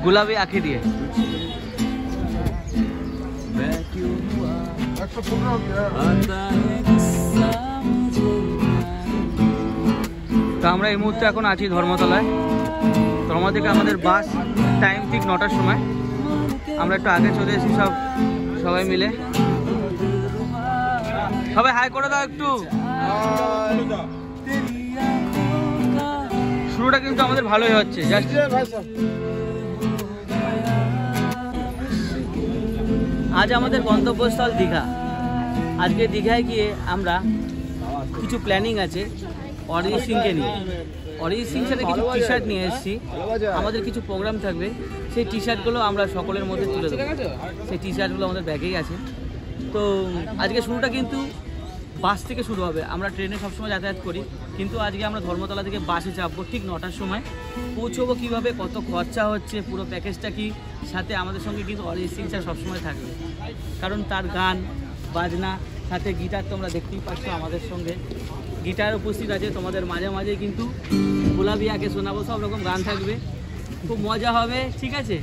गुलाबी आँखें दिए। তো আমরা এই মুহূর্তে এখন আছি ধর্মতলায়। ধর্ম থেকে আমাদের বাস টাইম ঠিক 9টার সময়। আমরা একটু আগে চলে এসেছি সবাই মিলে। সবাই হাই করে দাও একটু। শুরুটা কিন্তু আমাদের ভালোই হচ্ছে। আজ আমাদের গন্তব্যস্থল দীঘা। আজকে দীঘায় গিয়ে আমরা কিছু প্ল্যানিং আছে অরিজিৎ সিংকে নিয়ে। অরিজিৎ সিং সাথে কিছু টি শার্ট নিয়ে এসেছি। আমাদের কিছু প্রোগ্রাম থাকবে, সেই টি শার্টগুলো আমরা সকলের মধ্যে তুলে দেবো। সেই টি শার্টগুলো আমাদের ব্যাগেই আছে। তো আজকে শুরুটা কিন্তু বাস থেকে শুরু হবে। আমরা ট্রেনে সবসময় যাতায়াত করি, কিন্তু আজকে আমরা ধর্মতলা থেকে বাসে চাপবো ঠিক 9টার সময়। পৌঁছবো কীভাবে, কত খরচা হচ্ছে, পুরো প্যাকেজটা কি, সাথে আমাদের সঙ্গে কিন্তু অরিজিৎ সিং স্যার সবসময় থাকবে, কারণ তার গান বাজনা সাথে গিটার তোমরা দেখতেই পাচ্ছ। আমাদের সঙ্গে গিটার উপস্থিত আছে। তোমাদের মাঝে মাঝে কিন্তু গুলাবি আঁকে শোনাবো, সব রকম গান থাকবে, খুব মজা হবে। ঠিক আছে,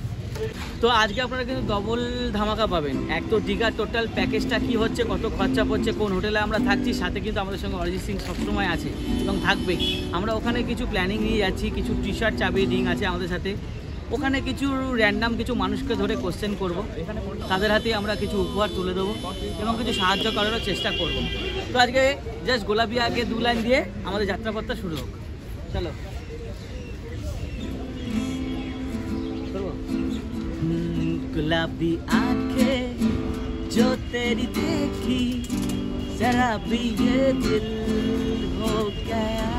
তো আজকে আপনারা কিন্তু ডবল ধামাকা পাবেন। এক তো দীঘার টোটাল প্যাকেজটা কি হচ্ছে, কত খরচা পড়ছে, কোন হোটেলে আমরা থাকছি, সাথে কিন্তু আমাদের সঙ্গে অরিজিৎ সিং সবসময় আছে এবং থাকবে। আমরা ওখানে কিছু প্ল্যানিং নিয়ে যাচ্ছি, কিছু টি শার্ট চাবি রিং আছে আমাদের সাথে। ওখানে কিছু র্যান্ডাম কিছু মানুষকে ধরে কোশ্চেন করব, তাদের হাতে আমরা কিছু উপহার তুলে দেবো এবং কিছু সাহায্য করারও চেষ্টা করব। তো আজকে জাস্ট গোলাপি আগে 2 লাইন দিয়ে আমাদের যাত্রাপথটা শুরু হোক। চলো। गुलाबी आंखें जो तेरी देखी जरा भी ये दिल हो गया,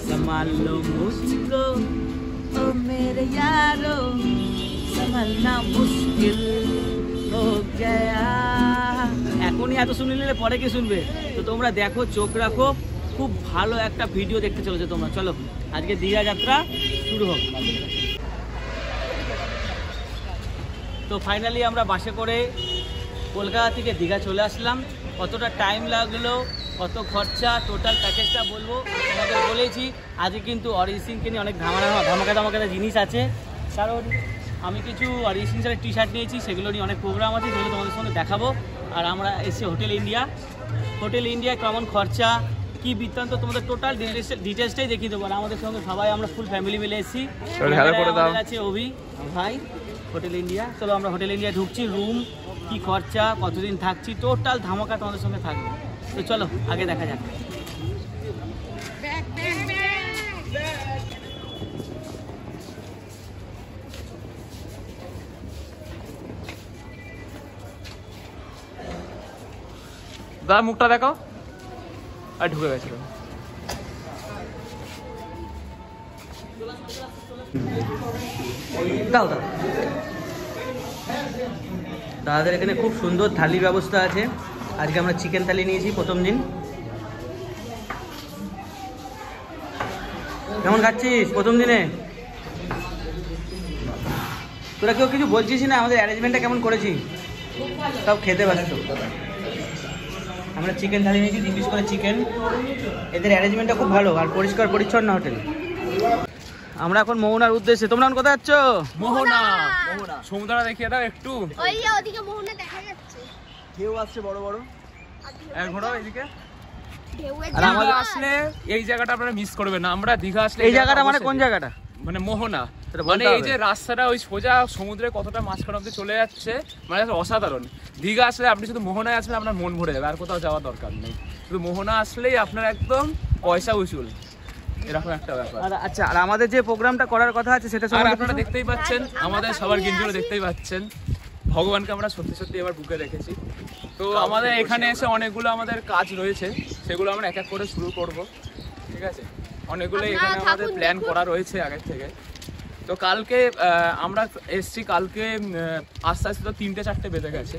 संभाल लो मुझको ओ मेरे यारो, संभालना मुश्किल हो गया। এখনই এত শুনে নিলে পরে কি শুনবে? তো তোমরা দেখো, চোখ রাখো, খুব ভালো একটা ভিডিও দেখতে চলেছে তোমরা। চলো আজকে দীঘা যাত্রা শুরু হোক। তো ফাইনালি আমরা বাসে করে কলকাতা থেকে দীঘা চলে আসলাম। কতটা টাইম লাগলো, কত খরচা, টোটাল প্যাকেজটা বলবো। তোমাদের বলেছি আজকে কিন্তু অরিজিৎ সিংকে নিয়ে অনেক ধামাকা জিনিস আছে, কারণ আমি কিছু অরিজিৎ সিং স্যারের টি শার্ট নিয়েছি, সেগুলো নিয়ে অনেক প্রোগ্রাম আছে, যেগুলো তোমাদের সঙ্গে দেখাবো। আর আমরা এসে হোটেল ইন্ডিয়া কেমন খরচা, কি বৃত্তান্ত, তোমাদের টোটাল ডিটেলসটাই দেখিয়ে দেবো। আর আমাদের সঙ্গে সবাই আমরা ফুল ফ্যামিলি মিলে এসেছি। আছে অভি ভাই, হোটেল ইন্ডিয়া। চলো আমরা হোটেল ইন্ডিয়া ঢুকছি। রুম কি খরচা, কতদিন থাকছি, টোটাল ধামাকা তোমাদের সঙ্গে থাকবে। তো চলো আগে দেখা যাক। দাদা মুখটা দেখো। আর ঢুকে গেছিল। দাও দাদাদের এখানে খুব সুন্দর থালি ব্যবস্থা আছে। আজকে আমরা চিকেন থালি নিয়েছি প্রথম দিন। কেমন খাচ্ছিস প্রথম দিনে? তোরা কেউ কিছু বলছিস না? আমাদের অ্যারেঞ্জমেন্টটা কেমন করেছি, সব খেতে ব্যস্ত। আমরা চিকেন থালি নিয়েছি, 2 পিস করে চিকেন। এদের অ্যারেঞ্জমেন্টটা খুব ভালো আর পরিষ্কার পরিচ্ছন্ন হোটেল। আমরা এখন মোহনার উদ্দেশ্যে। তোমরা কোথায় যাচ্ছ? মোহনা। সমুদ্রটা দেখিয়ে দাও একটু। ওই যে ওদিকে মোহনা দেখা যাচ্ছে, ঢেউ আসছে বড় বড়। ঘোরাও এদিকে। আর আমাদের আসলে এই জায়গাটা আপনারা মিস করবেন না। আমরা দীঘা আসলে এই জায়গাটা মানে কোন জায়গাটা? মানে মোহনা। মানে এই যে রাস্তাটা ওই সোজা সমুদ্রে কতটা মাঝখান অব্দি চলে যাচ্ছে, মানে অসাধারণ। দীঘা আসলে আপনি শুধু মোহনায় আসলে আপনার মন ভরে যাবে, আর কোথাও যাওয়ার দরকার নেই। শুধু মোহনা আসলেই আপনার একদম পয়সা উসুল, এরকম একটা ব্যাপার। আচ্ছা, আর আমাদের যে প্রোগ্রামটা করার কথা আছে সেটা আপনারা দেখতেই পাচ্ছেন, আমাদের সবার গিঞ্জুলো দেখতেই পাচ্ছেন। ভগবানকে আমরা সত্যি সত্যি এবার বুকে রেখেছি। তো আমাদের এখানে এসে অনেকগুলো আমাদের কাজ রয়েছে, সেগুলো আমরা এক এক করে শুরু করব। ঠিক আছে, অনেকগুলো এখানে আমাদের প্ল্যান করা রয়েছে আগের থেকে। তো কালকে আমরা এসছি, কালকে আস্তে আস্তে তো 3-4 বেজে গেছে।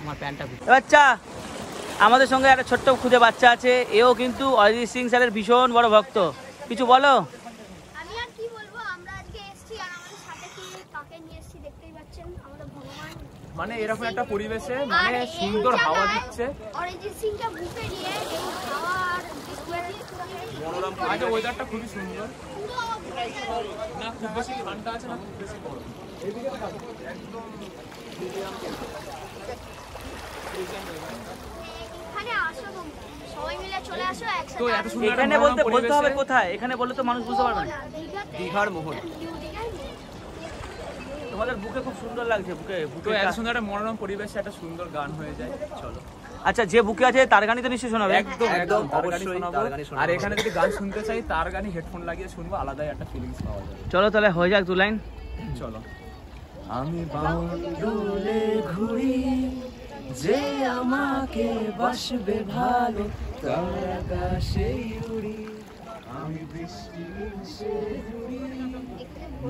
আমার প্যান্টটা আচ্ছা, আমাদের সঙ্গে একটা ছোট্ট খুঁজে বাচ্চা আছে, এও কিন্তু অরিজিৎ সিং স্যারের ভীষণ বড় ভক্ত। কিছু বলো। আমি আর কি বলবো, আমরা আজকে এসেছি আর আমাদের সাথে কি কাকে নিয়ে এসেছি দেখতেই পাচ্ছেন। আমাদের ভগবান মানে এরকম একটা পরিবেশে মানে সুন্দর হাওয়া দিচ্ছে। অরিজিৎ সিংকে বুকে নিয়ে আজকে ওয়েদারটা খুবই সুন্দর, না খুব বেশি ঠান্ডা আছে না খুব বেশি গরম। এখানে আসো তোমরা, সবাই মিলে চলে আসো তো একসাথে। এত সুন্দর একটা এখানে মনোরম বলতে হবে পরিবেশে- কোথায়, এখানে বললে তো মানুষ বুঝতে পারবে না। দীঘার মোহন। তোমাদের বুকে খুব সুন্দর লাগছে, বুকে তো বুকে এত সুন্দর একটা মনোরম পরিবেশে একটা সুন্দর গান হয়ে যায়। চলো। আচ্ছা, যে বুকে আছে তার গানই তো নিশ্চয়ই শোনাবে। একদম একদম তার গানই অবশ্যই শোনাবো। তার গানই শোনাবো। আর এখানে যদি গান শুনতে চাই তার গানই হেডফোন লাগিয়ে শুনবো, আলাদাই একটা ফিলিংস পাওয়া যায়। চলো তাহলে হয়ে যাক 2 লাইন। চলো। আমি বাউন্ডুলে ঘুরি, যে আমাকে বাসবে ভালো, তার আকাশে উড়ি। আমি বৃষ্টির সে ঘুরি,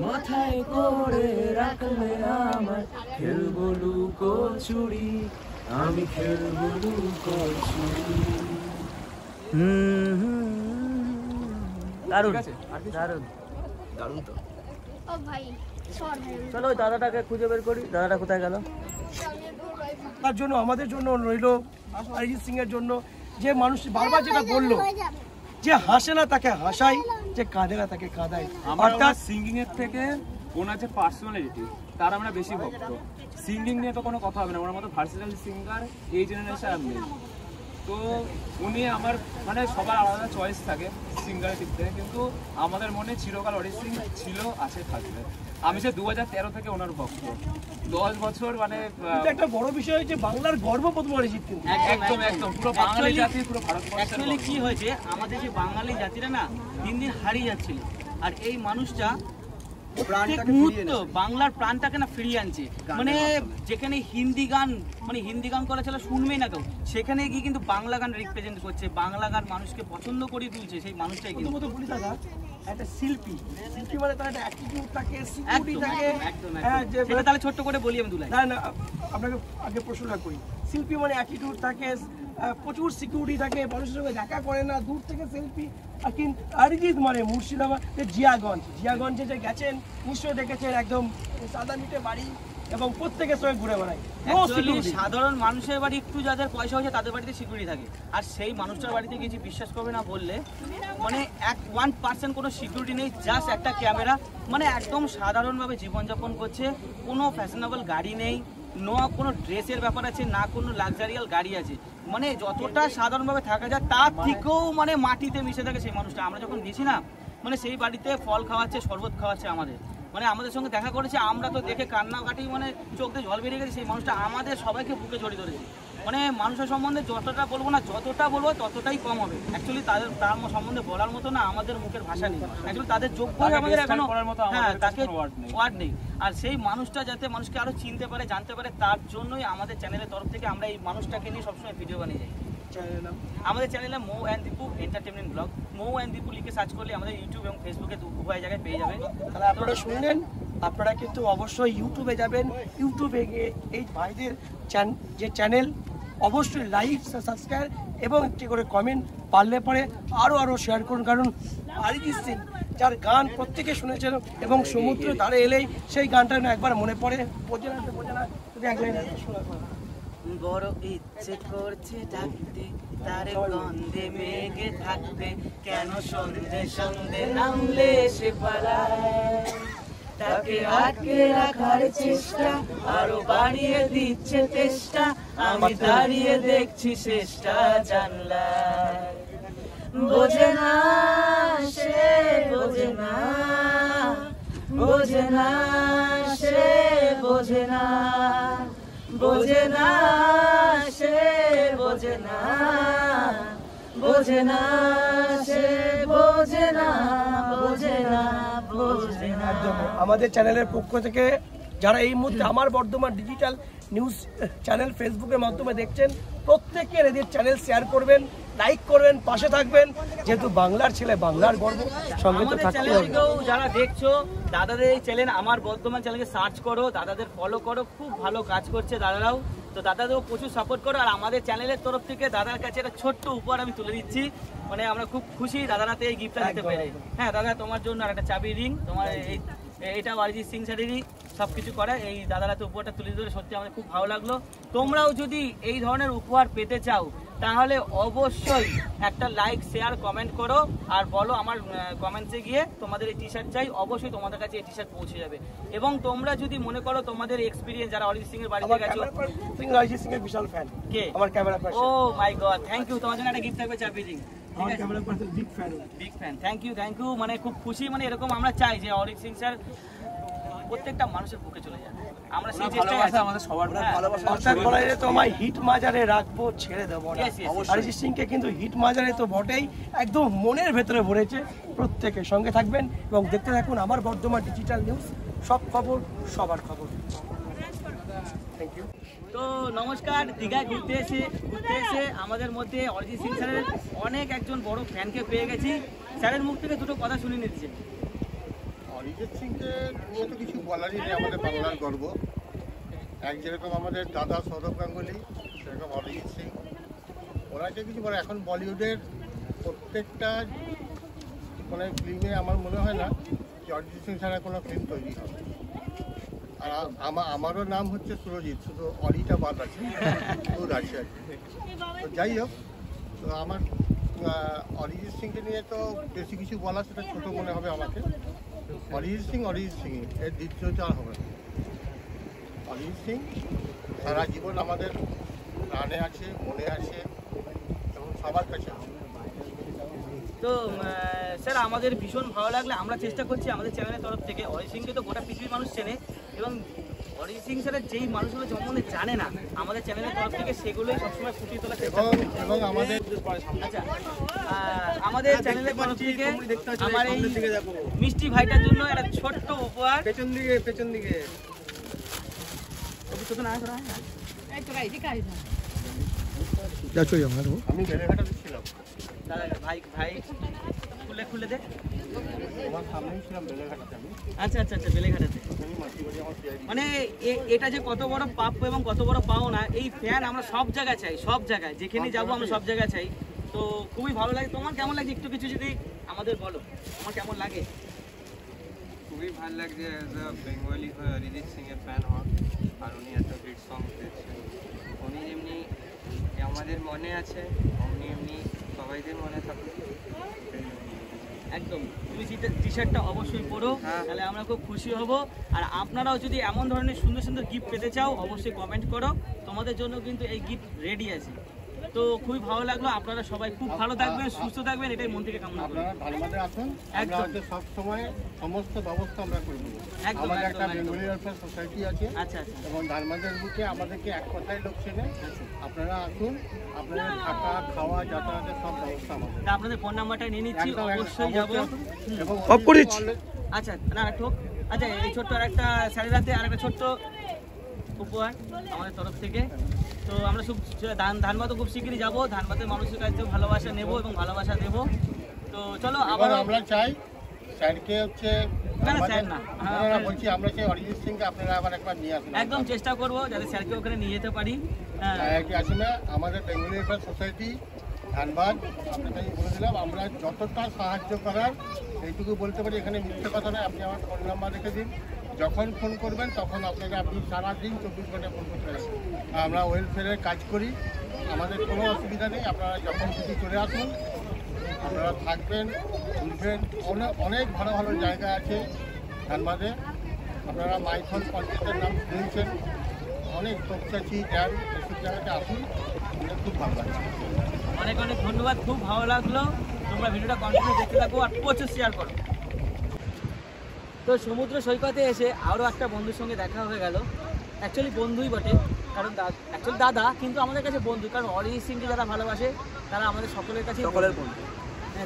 মাথায় করে রাখলে আমার খেলবো লুকোচুরি, আমি খেলবো লুকোচুরি। দারুণ ঠিক আছে? আর কিছু? দারুণ। দারুণ তো। ও ভাই সর ভাই। চলো ওই দাদাটাকে খুঁজে বের করি, দাদাটা কোথায় গেল? তার জন্য আমাদের জন্য রইল অরিজিৎ সিং এর জন্য, যে মানুষ বারবার যেটা বললো যে হাসে না তাকে হাসাই, যে কাঁদে না তাকে কাঁদাই। আমরা অর্থাৎ সিঙ্গিং এর থেকে ওনার যে পার্সোনালিটি তার আমরা বেশি ভক্ত। সিঙ্গিং নিয়ে তো কোনো কথা হবে না, ওনার মতো ভার্সেটাইল সিঙ্গার এই জেনারেশন আর নেই। তো উনি আমার মানে সবার আলাদা চয়েস থাকে সিঙ্গারের দিক থেকে, কিন্তু আমাদের মনে চিরকাল অরিজিৎ সিং ছিল, আছে, থাকবে। আমি সে 2013 থেকে ওনার ভক্ত, 10 বছর মানে এটা একটা বড় বিষয় হচ্ছে বাংলার গর্ব প্রথম অরিজিৎ কিন্তু। একদম একদম পুরো বাঙালি জাতি, পুরো ভারতবর্ষের অ্যাকচুয়ালি গর্ব। কি হয়েছে, আমাদের যে বাঙালি জাতিরা না দিন দিন হারিয়ে যাচ্ছিল, আর এই মানুষটা প্রত্যেক মুহূর্ত বাংলার প্রাণটাকে না ফিরিয়ে আনছে। মানে যেখানে হিন্দি গান, মানে হিন্দি গান করা ছিল শুনবেই না কেউ, সেখানে গিয়ে কিন্তু বাংলা গান রিপ্রেজেন্ট করছে, বাংলা গান মানুষকে পছন্দ করে তুলছে, সেই মানুষটাই কিন্তু। প্রথমত বলি দাদা, একটা শিল্পী, শিল্পী মানে তার একটা অ্যাটিটিউড থাকে, সিকিউরিটি একদম থাকে। একদম হ্যাঁ, একদম। যে সেটা তাহলে ছোট্ট করে বলি আমি 2 লাইন। না না, আপনাকে আগে প্রশ্নটা করি। শিল্পী মানে অ্যাটিটিউড থাকে, প্রচুর সিকিউরিটি থাকে, মানুষের সঙ্গে দেখা করে না, দূর থেকে সেলফি। আর কিন্তু অরিজিৎ মানে মুর্শিদাবাদের জিয়াগঞ্জে যে গেছেন নিশ্চয়ই দেখেছেন, একদম সাদা মিটে বাড়ি এবং প্রত্যেকের সঙ্গে ঘুরে বেড়ায়। Actually, সাধারণ মানুষের বাড়ি একটু যাদের পয়সা হয়েছে তাদের বাড়িতে সিকিউরিটি থাকে, আর সেই মানুষটার বাড়িতে গেছি বিশ্বাস করবে না বললে, মানে 1% কোনো সিকিউরিটি নেই, জাস্ট একটা ক্যামেরা, মানে একদম সাধারণভাবে জীবনযাপন করছে, কোনো ফ্যাশনেবল গাড়ি নেই, না কোনো ড্রেসের ব্যাপার আছে, না কোনো লাক্সারিয়াল গাড়ি আছে, মানে যতটা সাধারণভাবে থাকা যায় তার থেকেও মানে মাটিতে মিশে থাকে সেই মানুষটা। আমরা যখন গেছি না, মানে সেই বাড়িতে ফল খাওয়াচ্ছে, শরবত খাওয়াচ্ছে আমাদের, মানে আমাদের সঙ্গে দেখা করেছে, আমরা তো দেখে কান্নাকাটি মানে চোখ দিয়ে জল বেরিয়ে গেছে। সেই মানুষটা আমাদের সবাইকে বুকে জড়িয়ে ধরেছে। মানে মানুষের সম্বন্ধে যতটা বলবো না, যতটা বলবো ততটাই কম হবে। অ্যাকচুয়ালি তার সম্বন্ধে বলার মতো না আমাদের মুখের ভাষা নেই, অ্যাকচুয়ালি তাদের যোগ্য আমাদের এখনো হ্যাঁ তাকে ওয়ার্ড নেই। আর সেই মানুষটা যাতে মানুষকে আরো চিনতে পারে, জানতে পারে, তার জন্যই আমাদের চ্যানেলের তরফ থেকে আমরা এই মানুষটাকে নিয়ে সবসময় ভিডিও বানিয়ে যাই। আমাদের চ্যানেলে Mou and Dipu entertainment blog, Mou and Dipu লিখে সার্চ করলে আমাদের ইউটিউব এবং ফেসবুকে উভয় জায়গায় পেয়ে যাবে। তাহলে আপনারা শুনলেন, আপনারা কিন্তু অবশ্যই ইউটিউবে যাবেন, ইউটিউবে গিয়ে এই ভাইদের যে চ্যানেল অবশ্যই লাইক, সাবস্ক্রাইব এবং একটি করে কমেন্ট, পারলে পরে আরও শেয়ার করুন। কারণ অরিজিৎ সিং যার গান প্রত্যেকে শুনেছেন এবং সমুদ্র ধারে এলেই সেই গানটা না একবার মনে পড়ে, বোঝে না যদি এক লাইন শোনা। বড় ইচ্ছে করছে ডাকতে, তার গন্ধে মেঘে থাকতে, কেন সন্ধে সন্ধে নামলে সে পালায়, তাকে আটকে রাখার চেষ্টা আরো বাড়িয়ে দিচ্ছে চেষ্টা, আমি দাঁড়িয়ে দেখছি শেষটা জানলায়। বোঝে না সে, বোঝে না, বোঝে না সে, বোঝে না, বোঝে না সে, বোঝে না, বোঝে না সে, বোঝে না, বোঝে না, বোঝে না। আমাদের চ্যানেলের পক্ষ থেকে যারা এই মুহূর্তে আমার বর্ধমান ডিজিটাল নিউজ চ্যানেল ফেসবুকের মাধ্যমে দেখছেন, প্রত্যেকের এদের চ্যানেল শেয়ার করবেন, লাইক করবেন, পাশে থাকবেন, যেহেতু বাংলার ছেলে, বাংলার গর্ব, সঙ্গে তো থাকতে হবে। যারা দেখছো দাদাদের এই চ্যানেল আমার বর্ধমান চ্যানেলকে সার্চ করো, দাদাদের ফলো করো, খুব ভালো কাজ করছে দাদারাও, তো দাদাদেরও প্রচুর সাপোর্ট করো। আর আমাদের চ্যানেলের তরফ থেকে দাদার কাছে একটা ছোট্ট উপহার আমি তুলে দিচ্ছি, মানে আমরা খুব খুশি দাদারাতে এই গিফটটা দিতে পেরে। হ্যাঁ দাদা, তোমার জন্য আর একটা চাবি রিং, তোমার এটা অরিজিৎ সিং স্যারেরই সব কিছু করে, এই দাদারাতে উপহারটা তুলে দিতে সত্যি আমাদের খুব ভালো লাগলো। তোমরাও যদি এই ধরনের উপহার পেতে চাও তাহলে অবশ্যই একটা লাইক শেয়ার কমেন্ট করো আর বলো আমার কমেন্টসে গিয়ে তোমাদের এই টি শার্ট চাই, অবশ্যই তোমাদের কাছে এই টি শার্ট পৌঁছে যাবে। এবং তোমরা যদি মনে করো তোমাদের এক্সপিরিয়েন্স যারা অরিজিৎ সিং এর বাড়িতে গেছো, অরিজিৎ সিং এর বিশাল ফ্যান কে? আমার camera person. Oh my god, thank you, তোমার জন্য একটা গিফট থাকবে চাবি দিন। আমার camera person big fan, big fan, thank you মানে খুব খুশি, মানে এরকম আমরা চাই যে অরিজিৎ সিং স্যার প্রত্যেকটা মানুষের বুকে চলে যায়। আমরা সেই চেষ্টায় আছি আমাদের সবার অর্থাৎ বলা যায় তো আমায় হিট মাজারে রাখবো, ছেড়ে দেবো না। Yes, yes, অরিজিৎ সিংকে কিন্তু হিট মাজারে তো বটেই, একদম মনের ভেতরে ভরেছে। প্রত্যেকের সঙ্গে থাকবেন এবং দেখতে থাকুন আমার বর্ধমান ডিজিটাল নিউজ, সব খবর সবার খবর। Thank you. তো নমস্কার, দীঘায় ঘুরতে এসে আমাদের মধ্যে অরিজিৎ সিং স্যারের অনেক একজন বড় ফ্যানকে পেয়ে গেছি। স্যারের মুখ থেকে দুটো কথা শুনে নিচ্ছে। অরিজিৎ সিংকে নিয়ে তো কিছু বলারই নেই, আমাদের বাংলার গর্ব। এক যেরকম আমাদের দাদা সৌরভ গাঙ্গুলি, সেরকম অরিজিৎ সিং। ওরা যে কিছু বলে, এখন বলিউডের প্রত্যেকটা মানে ফিল্মে আমার মনে হয় না যে অরিজিৎ সিং ছাড়া কোনো ফিল্ম তৈরি হবে। আর আমারও নাম হচ্ছে সুরজিৎ, শুধু অরিটা বাদ আছে, সুর আছে আর কি। তো যাই হোক, তো আমার অরিজিৎ সিংকে নিয়ে তো বেশি কিছু বলা সেটা ছোটো মনে হবে আমাকে। অরিজিৎ সিং এর দ্বিতীয়টা আর হবে না। অরিজিৎ সিং সারা জীবন আমাদের প্রাণে আছে, মনে আছে এবং সবার কাছে আছে। তো স্যার আমাদের ভীষণ ভালো লাগলে আমরা চেষ্টা করছি আমাদের চ্যানেলের তরফ থেকে, অরিজিৎ সিংকে তো গোটা পৃথিবীর মানুষ চেনে এবং অরিজিৎ সিং স্যারের যেই মানুষগুলো সম্বন্ধে জানে না আমাদের চ্যানেলের তরফ থেকে সেগুলোই সবসময় ফুটিয়ে তোলার চেষ্টা করি। এবং আমাদের আচ্ছা, আমাদের চ্যানেলের তরফ থেকে আমার এই মিষ্টি ভাইটার জন্য একটা ছোট্ট উপহার। পেছন দিকে আমি বেলেঘাটাতে ছিলাম, দাদা ভাই খুলে দে। আমার সামনেই ছিলাম বেলেঘাটাতে। আমি আচ্ছা, বেলেঘাটাতে। মাতৃবাড়ি আমার সিআইডি। মানে এটা যে কত বড় প্রাপ্য এবং কত বড় পাও না, এই ফ্যান আমরা সব জায়গায় চাই, সব জায়গায় যেখানে যাবো আমরা সব জায়গায় চাই। তো খুবই ভালো লাগে। তোমার কেমন লাগে একটু কিছু যদি আমাদের বলো, আমার কেমন লাগে? খুবই ভালো লাগছে অ্যাজ আ বেঙ্গলি হয়ে অরিজিৎ সিং এর ফ্যান হওয়া। আর উনি এত হিট সং দিচ্ছেন, উনি যেমনি আমাদের মনে আছে অমনি এমনি সবাইদের মনে থাকুক। একদম, তুমি টি শার্টটা অবশ্যই পরো, তাহলে আমরা খুব খুশি হব। আর আপনারাও যদি এমন ধরনের সুন্দর সুন্দর গিফট পেতে চাও অবশ্যই কমেন্ট করো, তোমাদের জন্য কিন্তু এই গিফট রেডি আছে। তো খুবই ভালো লাগলো, আপনারা সবাই খুব ভালো থাকবেন, সুস্থ থাকবেন, এটাই মন থেকে কামনা করি। আপনারা ধানবাদে আসুন, আমরা হচ্ছে সবসময় সমস্ত ব্যবস্থা আমরা করে দেবো। একদম, আমাদের একদম, একটা একদম। বেঙ্গলি ওয়েলফেয়ার সোসাইটি আছে আচ্ছা, এবং ধানবাদের বুকে আমাদেরকে এক কথায় লোক চেনে। আপনারা আসুন, আপনাদের থাকা খাওয়া যাতায়াতের সব ব্যবস্থা আমাদের। তা আপনাদের ফোন নাম্বারটা নিয়ে নিচ্ছি, একদম, অবশ্যই যাবো। এবং অফ করে দিচ্ছি। আচ্ছা, না ঠোক। আচ্ছা, এই ছোট্ট আর একটা স্যারের হাতে আর একটা ছোট্ট উপহার আমাদের তরফ থেকে। তো আমরা ধানবাদও খুব শীঘ্রই যাবো, ধানবাদের মানুষের কাছে ভালোবাসা নেব এবং ভালোবাসা দেবো। তো চলো আবার আমরা চাই স্যারকে হচ্ছে না, স্যার না, বলছি, আমরা চাই অরিজিৎ সিংকে আপনারা আবার একবার নিয়ে আসুন। একদম চেষ্টা করবো যাতে স্যারকে ওখানে নিয়ে যেতে পারি। হ্যাঁ, আসলে আমাদের বেঙ্গলি ওয়েলফেয়ার সোসাইটি ধানবাদ, আপনাকে বলে দিলাম, আমরা যতটা সাহায্য করার এইটুকু বলতে পারি। এখানে মিথ্যে কথা নয়, আপনি আমার ফোন নাম্বার রেখে দিন, যখন ফোন করবেন তখন আপনাকে আপনি সারাদিন 24 ঘন্টা ফোন করতে পারেন। আমরা ওয়েলফেয়ারের কাজ করি, আমাদের কোনো অসুবিধা নেই। আপনারা যখন খুশি চলে আসুন, আপনারা থাকবেন, ঘুরবেন। অনেক ভালো ভালো জায়গা আছে ধানবাদে। আপনারা মাইথন পঞ্চায়েতের নাম শুনেছেন, অনেক তপচাচি ড্যাম, এসব জায়গাতে আসুন, খুব ভালো লাগছে। অনেক অনেক ধন্যবাদ, খুব ভালো লাগলো। তোমরা ভিডিওটা কন্টিনিউ দেখতে থাকো আর প্রচুর শেয়ার করো। তো সমুদ্র সৈকতে এসে আরও একটা বন্ধুর সঙ্গে দেখা হয়ে গেল। অ্যাকচুয়ালি বন্ধুই বটে, কারণ অ্যাকচুয়ালি দাদা, কিন্তু আমাদের কাছে বন্ধু, কারণ অরিজিৎ সিংকে যারা ভালোবাসে তারা আমাদের সকলের কাছে সকলের বন্ধু।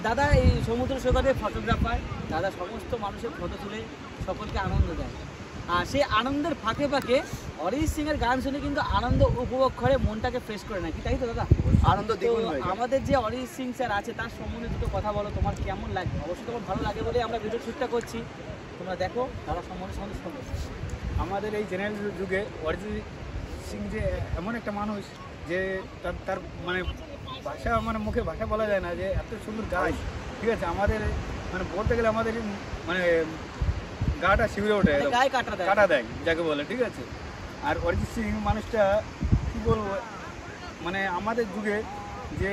দাদা এই সমুদ্র সৈকতের ফটোগ্রাফার, দাদা সমস্ত মানুষের ফটো তুলে সকলকে আনন্দ দেয়। আর সেই আনন্দের ফাঁকে ফাঁকে অরিজিৎ সিংয়ের গান শুনে কিন্তু আনন্দ উপভোগ করে মনটাকে ফ্রেশ করে নেয়, কি তাই তো দাদা? আনন্দ দ্বিগুণ হয়ে যায়। আমাদের যে অরিজিৎ সিং স্যার আছে তার সম্বন্ধে দুটো কথা বলো, তোমার কেমন লাগে? অবশ্যই তোমার ভালো লাগে বলে আমরা ভিডিও শ্যুটটা করছি, তোমরা দেখো তারা সম্বন্ধে শোনো। আমাদের এই জেনারেল যুগে অরিজিৎ সিং যে এমন একটা মানুষ যে তার মানে ভাষা, মানে মুখে ভাষা বলা যায় না, যে এত সুন্দর গায়, ঠিক আছে? আমাদের মানে বলতে গেলে আমাদের মানে গাটা শিউরে ওঠে, গায়ে কাটা দেয় যাকে বলে, ঠিক আছে? আর অরিজিৎ সিং মানুষটা কী বলবো, মানে আমাদের যুগে যে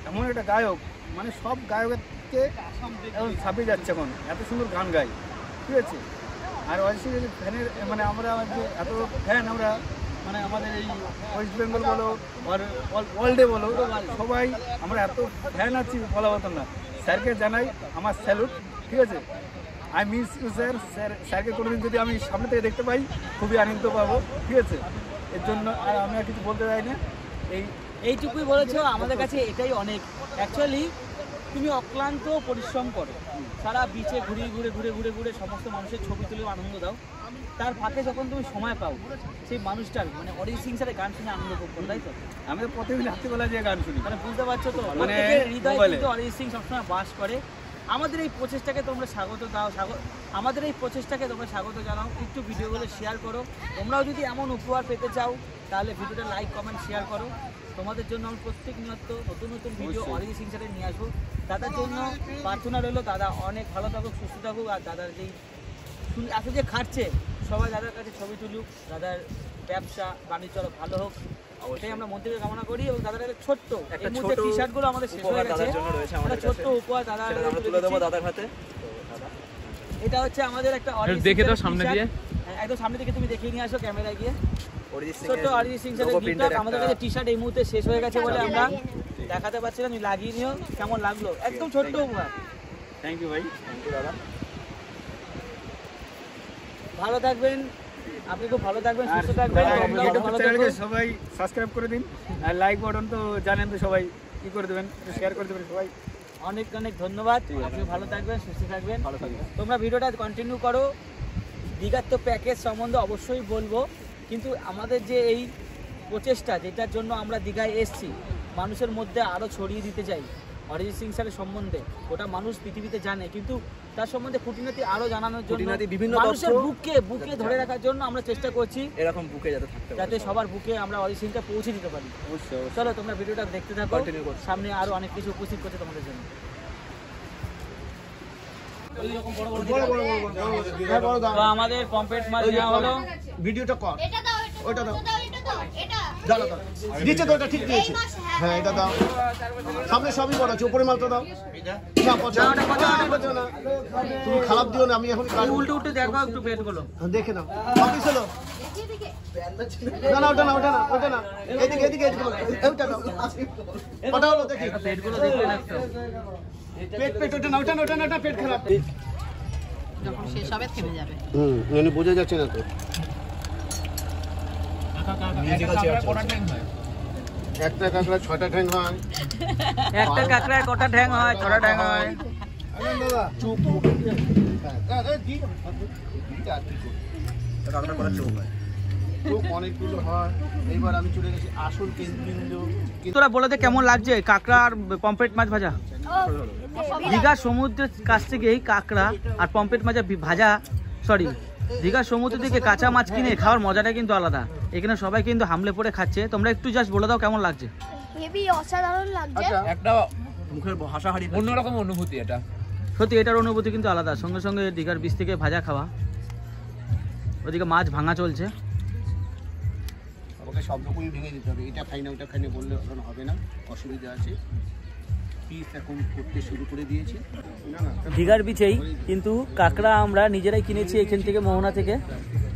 এমন একটা গায়ক, মানে সব গায়ককে এখন ছাপিয়ে যাচ্ছে এখন, এত সুন্দর গান গায়, ঠিক আছে। আর অরিজিৎ সিংয়ের ফ্যানের মানে আমরা যে এত ফ্যান আমরা, মানে আমাদের এই ওয়েস্ট বেঙ্গল বলো আর ওয়ার্ল্ডে বলো, সবাই আমরা এত ফ্যান আছি বলা হতো না। স্যারকে জানাই আমার স্যালুট, ঠিক আছে। I miss you sir. স্যারকে কোনোদিন যদি আমি সামনে থেকে দেখতে পাই খুবই আনন্দ পাবো, ঠিক আছে। এর জন্য আর আমি আর কিছু বলতে চাই না। এইটুকুই বলেছো, আমাদের কাছে এটাই অনেক। অ্যাকচুয়ালি তুমি অক্লান্ত পরিশ্রম করো, সারা বিচে ঘুরে ঘুরে ঘুরে ঘুরে ঘুরে সমস্ত মানুষের ছবি তুলে আনন্দ দাও। তার ফাঁকে যখন তুমি সময় পাও সেই মানুষটার মানে অরিজিৎ সিং স্যারের গান শুনে আনন্দ করো, তাই তো? আমি তো প্রতিদিন রাত্রিবেলা যে গান শুনি, মানে বুঝতে পারছো তো, মানে হৃদয় কিন্তু অরিজিৎ সিং সবসময় বাস করে। আমাদের এই প্রচেষ্টাকে তোমরা স্বাগত দাও, আমাদের এই প্রচেষ্টাকে তোমরা স্বাগত জানাও। একটু ভিডিওগুলো শেয়ার করো। তোমরাও যদি এমন উপহার পেতে চাও তাহলে ভিডিওটা লাইক কমেন্ট শেয়ার করো। তোমাদের জন্য আমি প্রত্যেক নিয়ত নতুন নতুন ভিডিও অরিজিৎ সিং স্যারের নিয়ে আসবো। দাদার জন্য প্রার্থনা রইলো, দাদা অনেক ভালো থাকুক, সুস্থ থাকুক। আর দাদার যেই এত যে খাটছে, সবাই দাদার কাছে ছবি তুলুক, দাদার ব্যবসা বাণিজ্য আরো ভালো হোক, ওটাই আমরা মন থেকে কামনা করি। এবং দাদার একটা ছোট্ট টি শার্ট গুলো আমাদের শেষ হয়ে গেছে, ছোট্ট উপহার দাদার তুলে দেবো দাদার হাতে। এটা হচ্ছে আমাদের একটা দেখে দাও সামনে দিয়ে, একদম সামনে থেকে তুমি দেখিয়ে নিয়ে আসো ক্যামেরায় গিয়ে। ছোট্ট অরিজিৎ সিং স্যারের গিফট। আমাদের কাছে টি শার্ট এই মুহূর্তে শেষ হয়ে গেছে বলে আমরা দেখাতে পারছি না, তুমি লাগিয়ে নিও। কেমন লাগলো? একদম ছোট্ট উপহার। থ্যাংক ইউ ভাই, থ্যাংক ইউ দাদা। ভালো থাকবেন, আপনি খুব ভালো থাকবেন, সুস্থ থাকবেন, সবাই সাবস্ক্রাইব করে দিন। আর লাইক বাটন তো জানেন তো, সবাই কি করে দেবেন, শেয়ার করে দেবেন সবাই। অনেক অনেক ধন্যবাদ। আপনি ভালো থাকবেন, সুস্থ থাকবেন। তোমরা ভিডিওটা কন্টিনিউ করো। দীঘার তো প্যাকেজ সম্বন্ধে অবশ্যই বলবো, কিন্তু আমাদের যে এই প্রচেষ্টা যেটার জন্য আমরা দীঘায় এসছি, মানুষের মধ্যে আরও ছড়িয়ে দিতে চাই অরিজিৎ সিং স্যারের সম্বন্ধে। ওটা মানুষ পৃথিবীতে জানে, কিন্তু তার সম্বন্ধে খুঁটিনাটি আরও জানানোর জন্য, মানুষের বুকে ধরে রাখার জন্য আমরা চেষ্টা করছি এরকম বুকে যাতে সবার বুকে আমরা অরিজিৎ সিংটা পৌঁছে দিতে পারি। চলো তোমরা ভিডিওটা দেখতে থাকো, সামনে আরও অনেক কিছু উপস্থিত করছে তোমাদের জন্য। তো আমাদের পম্পেট মাছ নেওয়া হলো। ভিডিওটা কর, এটা দাও, ওইটা দাও, এটা দাও, এটা দাও দাও, নিচে তো এটা ঠিক দিয়েছে। হ্যাঁ এটা দাও, সামনে সবই বড় আছে, উপরে মালটা দাও। না পছন্দ না, তুমি খারাপ দিও না। আমি এখন উল্টে উল্টে দেখো একটু পেটগুলো দেখে নাও। অফিস হলো না না, ওটা না, ওটা না, ওটা না, এদিকে এদিকে এদিকে ওটা দাও, ওটা হলো দেখি পেটগুলো দেখলে না একটু। পেট পেট ওটা না, ওটা না, ওটা না, ওটা পেট খারাপ। যখন শেষ হবে থেমে যাবে। মানে বোঝা যাচ্ছে না তো। একটা কাঁকড়া 6টা ঠ্যাং হয়, একটা কাঁকড়ায় কটা ঠ্যাং হয়? 6টা ঠ্যাং হয়। চুপ চুপ অনেকগুলো হয়। এইবার আমি চলে গেছি আসল কেন্দ্রবিন্দু। তোরা বলে দে কেমন লাগছে কাঁকড়া আর পম্পেট মাছ ভাজা? দীঘার সমুদ্রের কাছ থেকে এই কাঁকড়া আর পম্পেট মাছ ভাজা, সরি দীঘার সমুদ্র থেকে কাঁচা মাছ কিনে খাওয়ার মজাটা কিন্তু আলাদা। এখানে সবাই কিন্তু হামলে পড়ে খাচ্ছে। তোমরা একটু জাস্ট বলে দাও কেমন লাগছে। হেভি অসাধারণ লাগছে। একটা মুখের ভাষা হারিয়ে অন্যরকম অনুভূতি এটা। সত্যি এটার অনুভূতি কিন্তু আলাদা। সঙ্গে সঙ্গে দীঘার বীচ থেকে ভাজা খাওয়া, ওদিকে মাছ ভাঙা চলছে। ওকে সব রকমই ভেঙে দিতে হবে, এটা খাই না ওটা খাই না বললে হবে না, অসুবিধা আছে। পিস এখন করতে শুরু করে দিয়েছি। দীঘার বিচেই কিন্তু কাঁকড়া আমরা নিজেরাই কিনেছি এখান থেকে, মোহনা থেকে।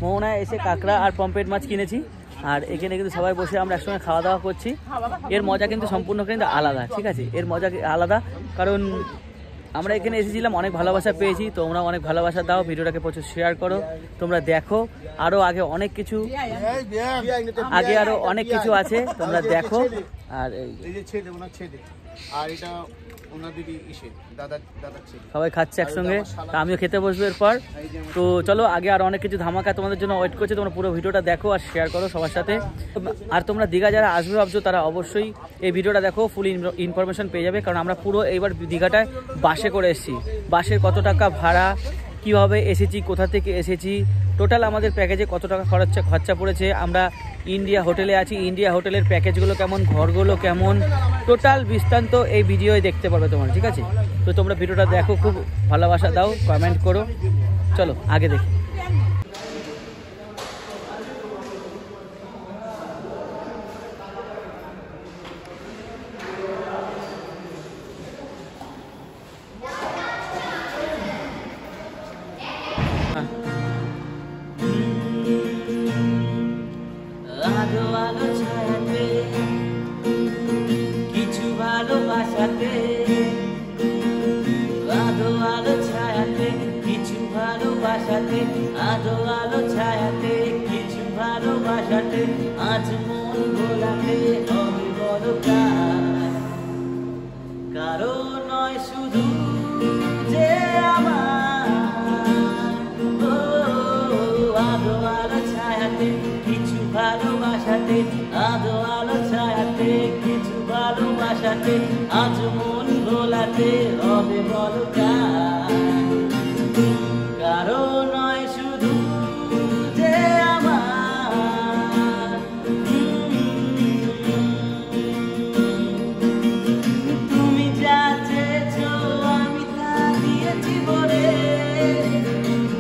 মোহনায় এসে কাঁকড়া আর পম্পেট মাছ কিনেছি, আর এখানে কিন্তু সবাই বসে আমরা একসঙ্গে খাওয়া দাওয়া করছি। এর মজা কিন্তু সম্পূর্ণ কিন্তু আলাদা, ঠিক আছে? এর মজা আলাদা, কারণ আমরা এখানে এসেছিলাম, অনেক ভালোবাসা পেয়েছি। তোমরা অনেক ভালোবাসা দাও, ভিডিওটাকে প্রচুর শেয়ার করো। তোমরা দেখো আরও আগে অনেক কিছু, আগে আরও অনেক কিছু আছে, তোমরা দেখো। আর এই যে ছেলে ওনার ছেলে, আর এটা ওনাদেরই ইসে দাদা ছেলে, সবাই খাচ্ছে একসঙ্গে। তা আমিও খেতে বসবো এরপর। তো চলো আগে আর অনেক কিছু ধামাকা তোমাদের জন্য ওয়েট করছে। তোমরা পুরো ভিডিওটা দেখো আর শেয়ার করো সবার সাথে। আর তোমরা দীঘা যারা আসবে ভাবছো তারা অবশ্যই এই ভিডিওটা দেখো, ফুল ইনফরমেশন পেয়ে যাবে। কারণ আমরা পুরো এইবার দীঘাটায় বাসে করে এসেছি। বাসের কত টাকা ভাড়া, কিভাবে এসেছি, কোথা থেকে এসেছি, টোটাল আমাদের প্যাকেজে কত টাকা খরচা পড়েছে, আমরা ইন্ডিয়া হোটেলে আছি, ইন্ডিয়া হোটেলের প্যাকেজগুলো কেমন, ঘরগুলো কেমন, টোটাল বৃত্তান্ত এই ভিডিওয় দেখতে পারবে তোমরা, ঠিক আছে? তো তোমরা ভিডিওটা দেখো, খুব ভালোবাসা দাও, কমেন্ট করো। চলো আগে দেখি। ভালোবাসাতে, আধো আলো ছায়াতে কিছু ভালোবাসাতে, আধো আলো ছায়াতে কিছু ভালোবাসাতে, আজ মন ভোলাতে হবে বড় কাজ। কারো নয় শুধু যে আমার, ও আধো আলো ছায়াতে কিছু ভালোবাসাতে, আধো আলো ছায়াতে কিছু ভালোবাসাতে, আজ মন ভোলাতে হবে বড় কাজ। কারো নয় শুধু যে আমার, তুমি যা চেয়েছো আমি তা দিয়েছি বলে,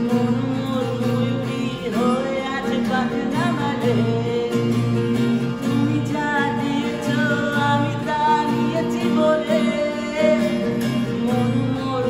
মন মোর ময়ূরী হয়ে আছে পাখি নামালে। তুমি যা দিয়েছো আমি তা নিয়েছি বলে, মন মোর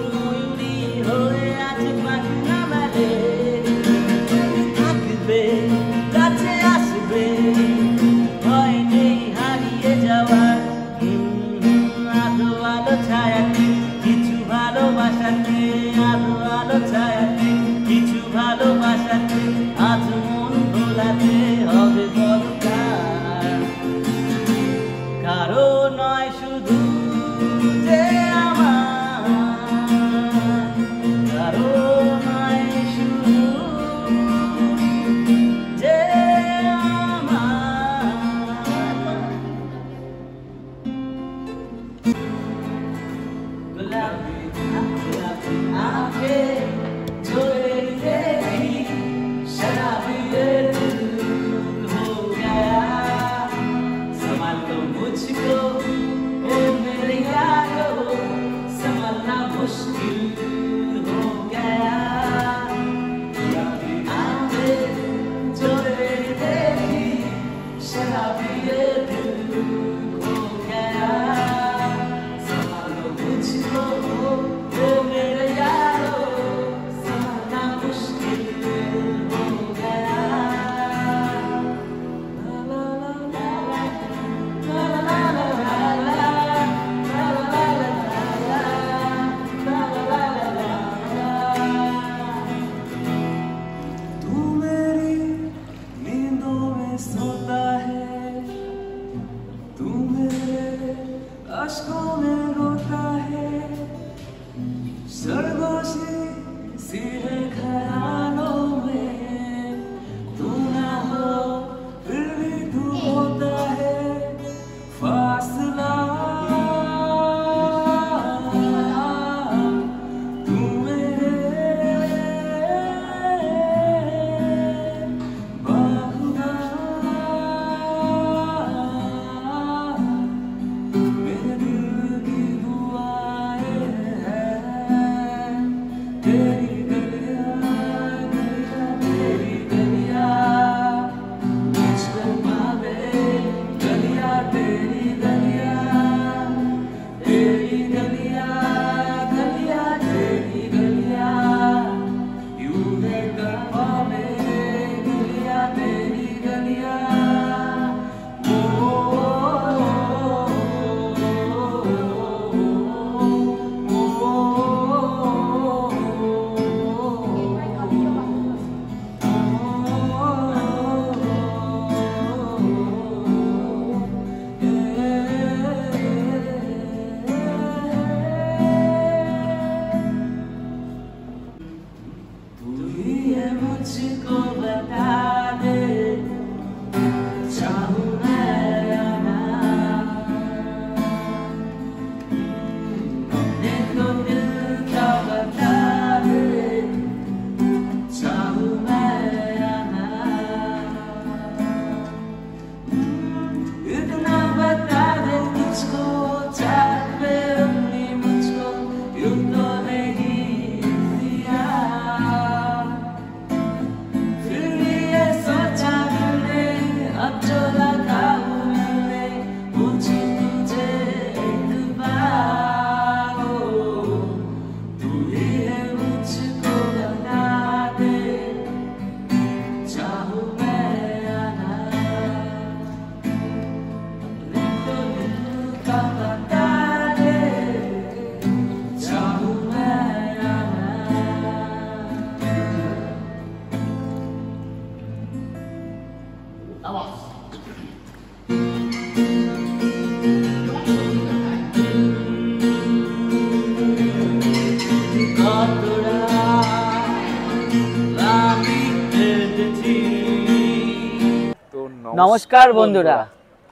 নমস্কার বন্ধুরা,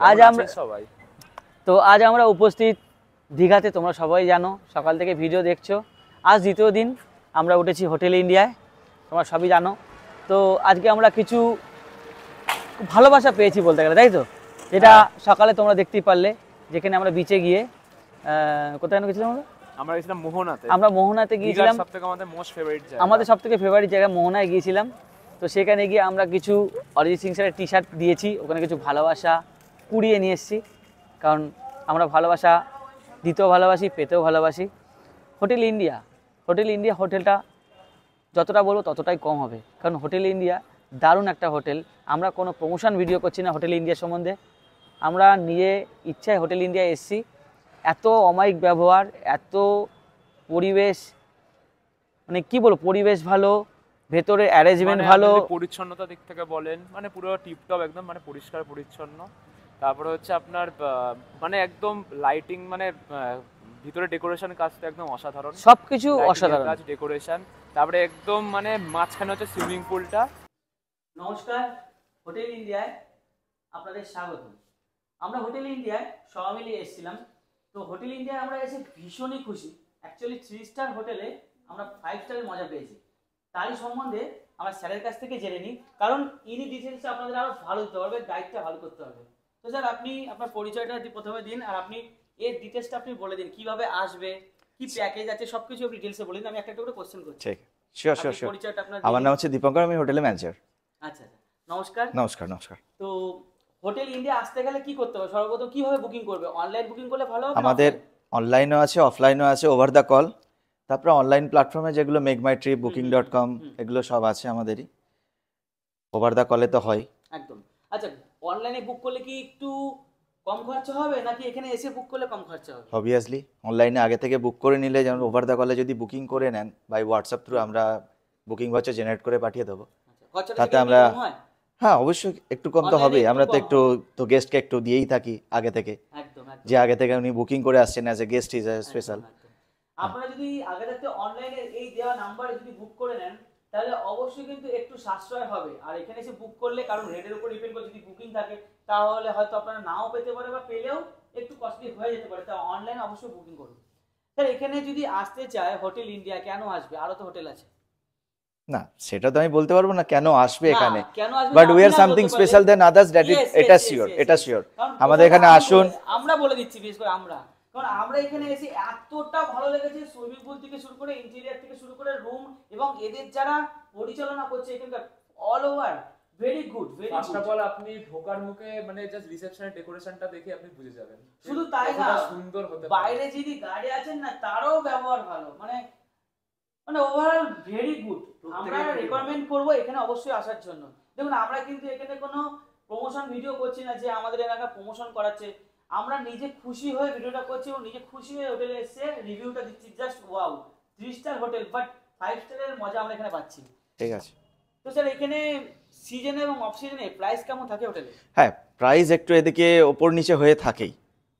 আজ কেমন আমরা আছেন সবাই? আজ আমরা উপস্থিত দীঘাতে। তোমরা সবাই জানো, সকাল থেকে ভিডিও দেখছো। আজ দ্বিতীয় দিন আমরা উঠেছি হোটেল ইন্ডিয়ায়, তোমরা সবই জানো। তো আজকে আমরা কিছু ভালোবাসা পেয়েছি বলতে গেলে, তাই তো? যেটা সকালে তোমরা দেখতেই পারলে, যেখানে আমরা বিচে গিয়ে কোথায় গেছিলাম আমরা গেছিলাম মোহনাতে। আমরা মোহনাতে গিয়েছিলাম, সবথেকে আমাদের মোস্ট ফেভারিট জায়গা, আমাদের সবথেকে ফেভারিট জায়গা মোহনায় গিয়েছিলাম। তো সেখানে গিয়ে আমরা কিছু অরিজিৎ সিং স্যারের টি শার্ট দিয়েছি, ওখানে কিছু ভালোবাসা কুড়িয়ে নিয়ে এসেছি। কারণ আমরা ভালোবাসা দিতেও ভালোবাসি, পেতেও ভালোবাসি। হোটেল ইন্ডিয়া হোটেলটা যতটা বলবো ততটাই কম হবে, কারণ হোটেল ইন্ডিয়া দারুণ একটা হোটেল। আমরা কোনো প্রমোশন ভিডিও করছি না হোটেল ইন্ডিয়া সম্বন্ধে, আমরা নিজে ইচ্ছায় হোটেল ইন্ডিয়া এসেছি। এত অমায়িক ব্যবহার, এত পরিবেশ, মানে কি বলবো, পরিবেশ ভালো, ভেতরে অ্যারেঞ্জমেন্ট ভালো, পরিচ্ছন্নতা দিক থেকে বলেন মানে পুরো টিপটপ একদম, মানে পরিষ্কার পরিচ্ছন্ন। তারপরে হচ্ছে আপনার মানে একদম লাইটিং, মানে ভিতরে ডেকোরেশন কাজটা একদম অসাধারণ, সবকিছু অসাধারণ কাজ, ডেকোরেশন। তারপরে একদম মানে মাঝখানে হচ্ছে সুইমিং পুলটা। নমস্কার, হোটেল ইন্ডিয়ায় আপনাদের স্বাগত। আমরা হোটেল ইন্ডিয়ায় সবাই মিলে এসেছিলাম। তো হোটেল ইন্ডিয়ায় আমরা এসে ভীষণই খুশি। অ্যাকচুয়ালি 3 স্টার হোটেলে আমরা 5 স্টারের মজা পেয়েছি। তারই সম্বন্ধে আমরা স্যারের কাছ থেকে জেনে নিই, কারণ ইনি ডিটেলসে আপনাদের আরও ভালো দিতে পারবে, গাইডটা ভালো করতে হবে। তো স্যার, আপনি আপনার পরিচয়টা প্রথমে দিন, আর আপনি এর ডিটেলসটা আপনি বলে দিন, কিভাবে আসবে, কি প্যাকেজ আছে, সবকিছু আপনি ডিটেলসে বলে দিন। আমি একটা করে কোশ্চেন করছি। ঠিক, শিওর। পরিচয়টা আপনার। আমার নাম হচ্ছে দীপঙ্কর, আমি হোটেলের ম্যানেজার। আচ্ছা, নমস্কার। নমস্কার। তো হোটেল ইন্ডিয়া আসতে গেলে কি করতে হবে? সর্বপ্রথম কিভাবে বুকিং করবে? অনলাইন বুকিং করলে ভালো হবে? আমাদের অনলাইনও আছে, অফলাইনও আছে, ওভার দ্য কল। তারপরে অনলাইন প্ল্যাটফর্মে যেগুলো মেক মাই ট্রিপ, booking.com, এগুলো সব আছে আমাদেরই। ওভার দ্য কলে তো হয় একদম। আচ্ছা, অনলাইনে বুক করলে কি একটু কম খরচা হবে, নাকি এখানে এসে বুক করলে কম খরচা হবে? অবভিয়াসলি অনলাইনে আগে থেকে বুক করে নিলে, যেমন ওভার দ্য কলে যদি বুকিং করে নেন বাই হোয়াটসঅ্যাপ থ্রু, আমরা বুকিং ভাউচার জেনারেট করে পাঠিয়ে দেবো। তাতে আমরা, হ্যাঁ অবশ্যই একটু কম তো হবে। আমরা তো একটু তো গেস্টকে একটু দিয়েই থাকি আগে থেকে, যে আগে থেকে উনি বুকিং করে আসছেন as a guest, is a special. আপনারা যদি আগে থাকতে অনলাইনে এই দেওয়া নাম্বারে যদি বুক করে নেন, তাহলে অবশ্যই কিন্তু একটু সাশ্রয় হবে। আর এখানে এসে বুক করলে, কারণ রেটের উপর ডিপেন্ড করে, যদি বুকিং থাকে তাহলে হয়তো আপনারা নাও পেতে পারে, বা পেলেও একটু কস্টলি হয়ে যেতে পারে। তাই অনলাইনে অবশ্যই বুকিং করুন। স্যার, এখানে যদি আসতে চায় হোটেল ইন্ডিয়া, কেন আসবে? আরো তো হোটেল আছে। না, সেটা তো আমি বলতে পারবো না কেন আসবে এখানে, but we are something special than others, that is, এটা শিওর। আমাদের এখানে আসুন, আমরা বলে দিচ্ছি, বিশেষ করে কারণ আমরা এখানে এসে এতটা ভালো লেগেছে, সুইমিং পুল থেকে শুরু করে, ইন্টেরিয়র থেকে শুরু করে, রুম, এবং এদের যারা পরিচালনা করছে এখানকার, all over very good. First of all আপনি ঢোকার মুখে মানে জাস্ট রিসেপশনের ডেকোরেশনটা দেখে আপনি বুঝে যাবেন। শুধু তাই না, সুন্দর হতে বাইরে যিনি গাড়ি আছেন না, তারও ব্যবহার ভালো, মানে ওভারঅল ভেরি গুড। আমরা রেকমেন্ড করব এখানে অবশ্যই আসার জন্য। দেখুন, আমরা কিন্তু এখানে কোনো প্রমোশন ভিডিও করছি না যে আমাদের এলাকা প্রমোশন করাচ্ছে। আমরা নিজে খুশি হয়ে ভিডিওটা করছি এবং নিজে খুশি হয়ে হোটেলে এসে রিভিউটা দিচ্ছি। Just wow, 3 star hotel, but 5 স্টারের মজা আমরা এখানে পাচ্ছি। ঠিক আছে। তো স্যার, এখানে সিজনে এবং অফ সিজনে প্রাইস কেমন থাকে হোটেলে? হ্যাঁ, প্রাইস একটু এদিকে ওপর নিচে হয়ে থাকেই,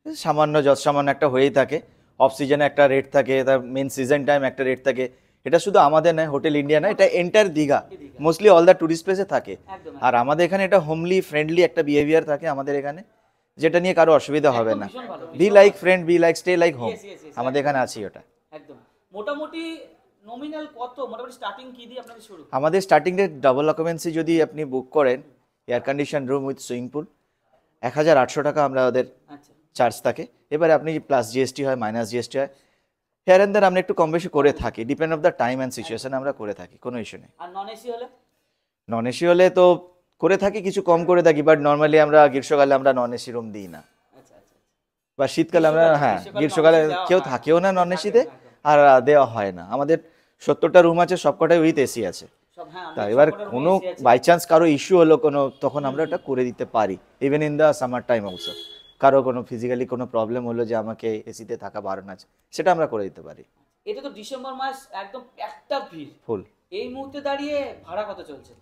সামান্য সামান্য একটা হয়েই থাকে। অফ সিজনে একটা রেট থাকে, তার মেন সিজন টাইম একটা রেট থাকে। এটা শুধু আমাদের নয়, হোটেল ইন্ডিয়া নয়, এটা entire Digha, mostly all the tourist প্লেসে থাকে। আর আমাদের এখানে এটা হোমলি ফ্রেন্ডলি একটা বিহেভিয়ার থাকে আমাদের এখানে, যেটা নিয়ে কারো অসুবিধা হবে না। Be like friend, be like stay like home, আমাদের এখানে আছে ওটা। একদম। মোটামুটি নমিনাল কত, মোটামুটি স্টার্টিং কি দিয়ে আপনাদের শুরু? আমাদের স্টার্টিং রেট ডাবল অকুপেন্সি যদি আপনি বুক করেন, air condition room with swimming pool, 1800 টাকা আমরা ওদের চার্জ থাকে। এবারে আপনি প্লাস জিএসটি হয়, মাইনাস জিএসটি হয়, হেয়ার এন্ড দেন আমরা একটু কম বেশি করে থাকি, depend of the time and situation আমরা করে থাকি, কোনো ইস্যু নেই। আর নন এসি হলে? নন এসি হলে তো করে থাকি, কিছু কম করে থাকি, বাট নর্মালি আমরা গ্রীষ্মকালে আমরা নন এসি রুম দিই না। বা শীতকালে আমরা, হ্যাঁ গ্রীষ্মকালে কেউ থাকেও না নন এসিতে, আর দেওয়া হয় না। আমাদের 70টা রুম আছে, সবকটাই উইথ এসি আছে। তা এবার কোনো বাই চান্স কারো ইস্যু হলো কোনো, তখন আমরা ওটা করে দিতে পারি, even in the summer time also. কারো কোনো ফিজিক্যালি কোনো প্রবলেম হলো যে আমাকে এসিতে থাকা বারণ আছে, সেটা আমরা করে দিতে পারি। এটা তো ডিসেম্বর মাস, একদম একটা ভিড় ফুল। এই মুহূর্তে দাঁড়িয়ে ভাড়া কত চলছে?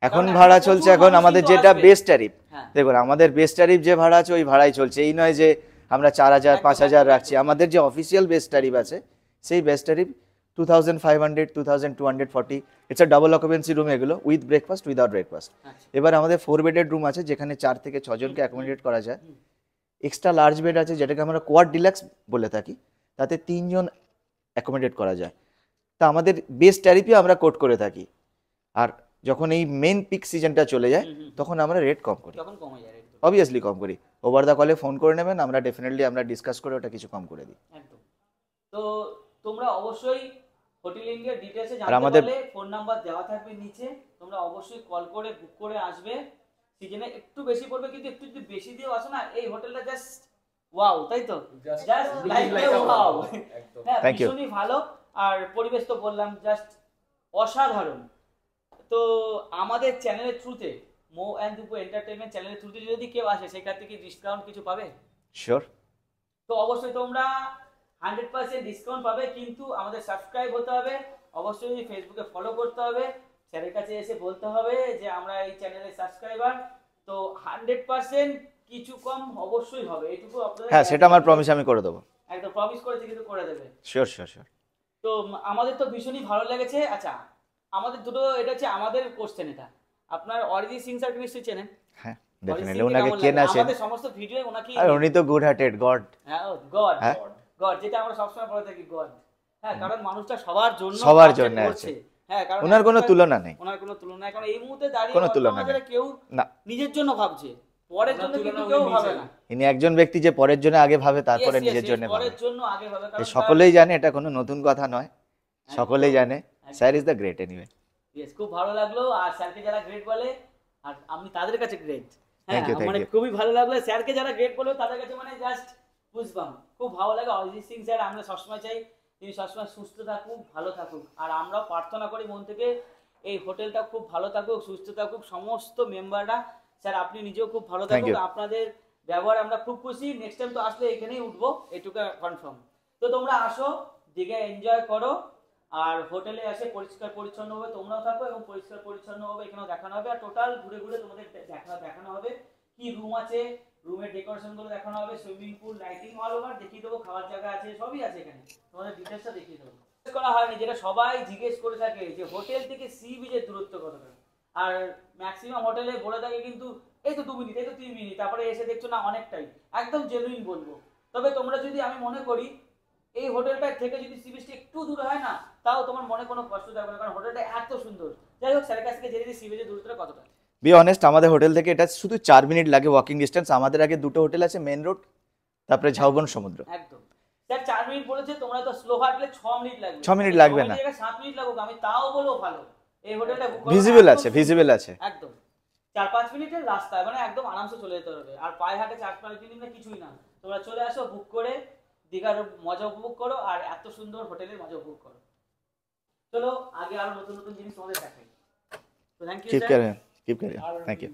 এখন ভাড়া চলছে, এখন আমাদের যেটা বেস্ট ট্যারিফ, দেখুন আমাদের বেস্ট ট্যারিফ যে ভাড়া আছে ওই ভাড়াই চলছে। এই নয় যে আমরা 4000 5000 রাখছি। আমাদের যে অফিসিয়াল বেস্ট ট্যারিফ আছে, সেই best tariff 2500, 2240, it's a double occupancy room এগুলো, উইথ ব্রেকফাস্ট, উইদাউট ব্রেকফাস্ট। এবার আমাদের 4 বেডেড রুম আছে যেখানে 4 থেকে 6 জনকে অ্যাকোমোডেট করা যায়। এক্সট্রা লার্জ বেড আছে যেটাকে আমরা কোয়াড ডিলাক্স বলে থাকি, তাতে 3 জন অ্যাকোমোডেট করা যায়। তা আমাদের বেস ট্যারিফই আমরা কোট করে থাকি। আর যখন এই মেন পিক সিজনটা চলে যায় তখন আমরা রেট কম করি, তখন কমে যায় রেট, অবভিয়াসলি কম করি। ওভার দ্য কলে ফোন করে নেবেন, আমরা ডেফিনেটলি আমরা ডিসকাস করে ওটা কিছু কম করে দিই। একদম। তো তোমরা অবশ্যই হোটেল ইন্ডিয়ার ডিটেইলসে আর জানতে আমাদের পারলে ফোন নাম্বার দেওয়া থাকবে নিচে, তোমরা অবশ্যই কল করে বুক করে আসবে। সিজনে একটু বেশি পড়বে, কিন্তু একটু যদি বেশি দিয়েও আসো না, এই হোটেলটা জাস্ট ওয়াও, তাই তো? Just like wow. হ্যাঁ, ভীষণই ভালো। আর পরিবেশ তো বললাম জাস্ট অসাধারণ। তো আমাদের চ্যানেলের থ্রুতে, মো অ্যান্ড দুপো এন্টারটেইনমেন্ট চ্যানেলের থ্রুতে যদি কেউ আসে সেখান থেকে ডিসকাউন্ট কিছু পাবে? শিওর। তো অবশ্যই তোমরা 100% ডিসকাউন্ট পাবে, কিন্তু আমাদের সাবস্ক্রাইব হতে হবে, অবশ্যই ফেসবুকে ফলো করতে হবে, স্যারের কাছে এসে বলতে হবে যে আমরা এই চ্যানেলের সাবস্ক্রাইবার। তো 100% কিছু কম অবশ্যই হবে, এইটুকু আপনাদের। হ্যাঁ, সেটা আমার প্রমিস আমি করে দেবো। একদম প্রমিস করেছি, কিন্তু করে দেবে। Sure sure sure. তো আমাদের তো ভীষণই ভালো লেগেছে। আচ্ছা, আমাদের দুটো, এটা হচ্ছে আমাদের কোশ্চেন, এটা আপনার অরিজিৎ সিং স্যারকে নিশ্চয়ই চেনেন? হ্যাঁ, ডেফিনেটলি ওনাকে কেন আছে, আমাদের সমস্ত ভিডিও ওনাকে। আর উনি তো গুড হার্টেড গড। হ্যাঁ, গড গড, যেটা আমরা সবসময় বলে থাকি গড। হ্যাঁ, কারণ মানুষটা সবার জন্য আছে। হ্যাঁ, কারণ ওনার কোনো তুলনা নেই, ওনার কোনো তুলনা নেই। কারণ এই মুহূর্তে দাঁড়িয়ে কোনো তুলনা নেই, কেউ না নিজের জন্য ভাবছে, পরের জন্য কিন্তু কেউ ভাবে না। ইনি একজন ব্যক্তি যে পরের জন্য আগে ভাবে, তারপরে নিজের জন্য ভাবে। পরের জন্য আগে ভাবে, কারণ সকলেই জানে, এটা কোনো নতুন কথা নয়, সকলেই জানে sir is the great anyway. Yes, খুব ভালো লাগলো। আর স্যারকে যারা গ্রেট বলে, আর আমি তাদের কাছে গ্রেট। থ্যাংক ইউ, মানে খুবই ভালো লাগলো। স্যারকে যারা গ্রেট বলে তাদের কাছে মানে জাস্ট বুঝবাম, খুব ভালো লাগে। অরিজিৎ সিং স্যার, আমরা সবসময় চাই তিনি সবসময় সুস্থ থাকুক, ভালো থাকুক। আর আমরাও প্রার্থনা করি মন থেকে এই হোটেলটা খুব ভালো থাকুক, সুস্থ থাকুক, সমস্ত মেম্বাররা। স্যার, আপনি নিজেও খুব ভালো থাকুক, আপনাদের ব্যবহার আমরা খুব খুশি। নেক্সট টাইম তো আসলে এখানেই উঠবো, এটুকু কনফার্ম। তো তোমরা আসো, দিঘা এনজয় করো, আর হোটেলে এসে পরিষ্কার পরিচ্ছন্নভাবে তোমরাও থাকো, এবং পরিষ্কার পরিচ্ছন্নভাবে এখানেও দেখানো হবে। আর টোটাল ঘুরে ঘুরে তোমাদের দেখানো হবে কি রুম আছে, রুমের ডেকোরেশন গুলো দেখানো হবে, swimming pool, lighting, all over দেখিয়ে দেবো, খাওয়ার জায়গা আছে, সবই আছে এখানে, তোমাদের ডিটেলসটা দেখিয়ে দেবো। করা হয়নি, যেটা সবাই জিজ্ঞেস করে থাকে যে হোটেল থেকে সি বিচের দূরত্ব কতটা। আর ম্যাক্সিমাম হোটেলে বলে থাকে কিন্তু এই তো 2 মিনিট, এই তো 3 মিনিট, তারপরে এসে দেখছো না অনেকটাই। একদম জেনুইন বলবো। তবে তোমরা যদি, আমি মনে করি এই হোটেলটা থেকে যদি সি বিচটা একটু দূরে হয় না, তাও তোমার মনে কোনো কষ্ট থাকবে না, কারণ হোটেলটা এত সুন্দর। যাই হোক, স্যারের কাছ থেকে জেনে দিই সি বিচের দূরত্বটা কতটা। বি অনেস্ট, আমাদের হোটেল থেকে এটা শুধু 4 মিনিট লাগে ওয়াকিং ডিস্টেন্স। আমাদের আগে দুটো হোটেল আছে, মেন রোড, তারপরে ঝাউবন সমুদ্র। একদম। স্যার 4 মিনিট বলেছে, তোমরা তো স্লো হাঁটলে 6 মিনিট লাগবে। 6 মিনিট লাগবে না, 7 মিনিট লাগুক, আমি তাও বলবো ভালো। এই হোটেলটা বুক করো, ভিজিবল আছে, ভিজিবল আছে একদম। 4-5 মিনিটের রাস্তা, মানে একদম আরামসে চলে যেতে পারবে। আর পায়ে হাঁটে 4-5 মিনিট কিছুই না। তোমরা চলে আসো, বুক করে দীঘার মজা উপভোগ করো, আর এত সুন্দর হোটেলের মজা উপভোগ করো। চলো আগে আরো নতুন নতুন জিনিস তোমাদের দেখাই। তো thank you sir. Keep carrying. Thank you.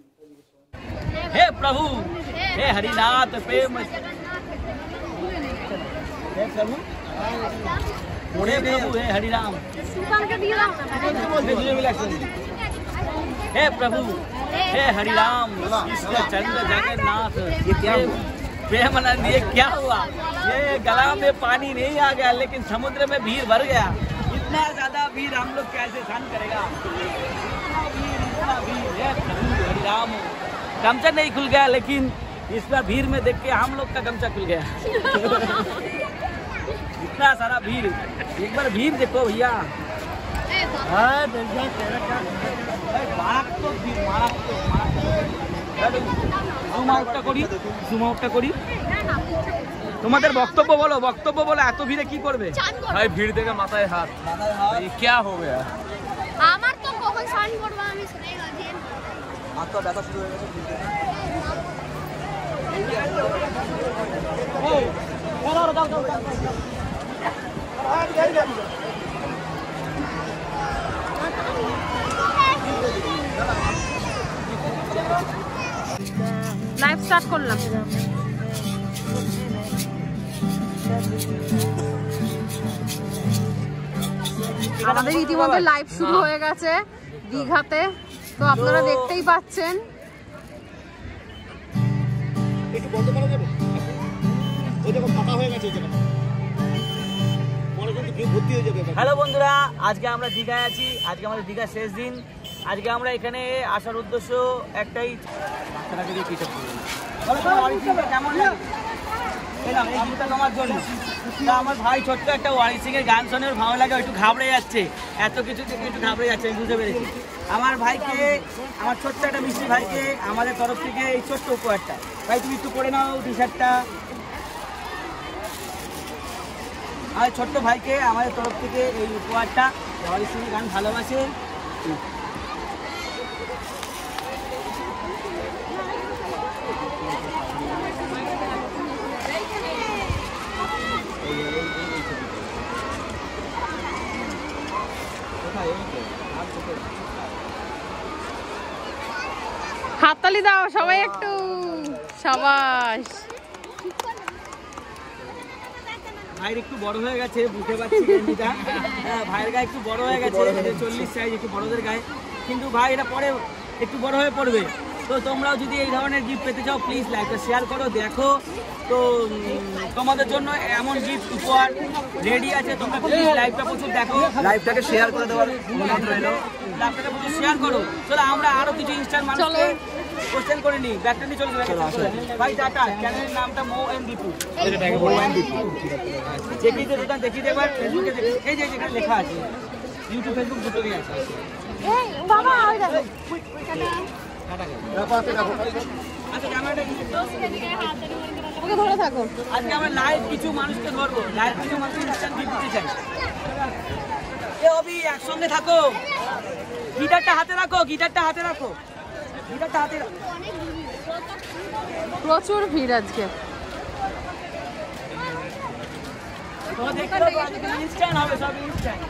हे प्रभु, हे हरिनाथ प्रेम, हे प्रभु, हे हरिराम, हे प्रभु, हे हरिराम, कृष्ण चंद्र जगन्नाथ, प्रेमानंद। ये क्या हुआ? ये गला में पानी नहीं आ गया, लेकिन समुद्र में भीड़ भर गया। इतना ज्यादा भीड़ हम लोग कैसे सहन करेगा? हरिराम, गमछा नहीं खुल गया, लेकिन इसका भीड़ में देख के हम लोग का गमछा खुल गया। इतना सारा भीड़, एक बार भीड़ देखो भैया। জুম আউটটা করি। তোমাদের বক্তব্য বলো, এত ভিড়ে কি করবে? ভাই ভিড় দেখে মাথায় হাত, ये क्या हो गया? আমার তো কখন স্নান করব আমি শুনে গেছি। মাথা ব্যথা শুরু হয়ে গেছে। লাইভ স্টার্ট করলাম। আমাদের ইতিমধ্যে লাইভ শুরু হয়ে গেছে দীঘাতে, তো আপনারা দেখতেই পাচ্ছেন। একটু বন্ধ করা যাবে? ওই দেখো ফাঁকা হয়ে গেছে, পরে কিন্তু হ্যালো বন্ধুরা, আজকে আমরা দীঘায় আছি। আজকে আমাদের দীঘার শেষ দিন। আজকে আমরা এখানে আসার উদ্দেশ্য একটাই, বাচ্চাটাকে দিয়ে কিছু কেমন লাগে এই গীতটা তোমার জন্য। তা আমার ভাই ছোট্ট একটা অরিজিৎ সিং এর গান শুনে ওর ভালো লাগে, একটু ঘাবড়ে যাচ্ছে, এত কিছু থেকে একটু ঘাবড়ে যাচ্ছে, আমি বুঝতে পেরেছি। আমার ভাইকে, আমার ছোট্ট একটা মিষ্টি ভাইকে আমাদের তরফ থেকে এই ছোট্ট উপহারটা, ভাই তুমি একটু করে নাও টি শার্টটা। আমার ছোট্ট ভাইকে আমাদের তরফ থেকে এই উপহারটা, অরিজিৎ সিং এর গান ভালোবাসে। হাততালি দাও সবাই একটু, সাবাস। ভাইয়ের একটু বড় হয়ে গেছে, বুঝতে পারছি গেঞ্জিটা। হ্যাঁ, ভাইয়ের গায়ে একটু বড় হয়ে গেছে, 40 সাইজ, একটু বড়দের গায়ে। কিন্তু ভাই এটা পরে একটু বড় হয়ে পড়বে। তো তোমরাও যদি এই ধরনের গিফট পেতে চাও, প্লিজ লাইভটা শেয়ার করো, দেখো। তো তোমাদের জন্য এমন গিফট উপহার রেডি আছে, তোমরা প্লিজ লাইভটা প্রচুর দেখো, লাইভটাকে শেয়ার করে দেওয়ার অনুরোধ রইল। লাইভটাকে প্রচুর শেয়ার করো। চলো আমরা আরো কিছু ইনস্টার মানুষকে কোশ্চেন করে নিই। ব্যাকটা নিয়ে চলে ভাই, টাটা। চ্যানেলের নামটা মৌ এন্ড দীপু। দেখিয়ে দোকান দেখিয়ে দেবার, ফেসবুকে দেখি, এই যে যেখানে লেখা আছে, ইউটিউব ফেসবুক দুটোই আছে। বাবা আচ্ছা, ক্যামেরাটা ওকে ধরে থাকো। আজকে আমরা লাইভ কিছু মানুষকে ধরবো, লাইভ কিছু মানুষকে ইনস্ট্যান্ট গিফট দিতে চাই। এ অবি, একসঙ্গে থাকো, গিটারটা হাতে রাখো, গিটারটা হাতে রাখো, গিটারটা হাতে রাখো। প্রচুর ভিড় আজকে। তো দেখতে পাবো আজকে ইনস্ট্যান্ট হবে, সব ইনস্ট্যান্ট।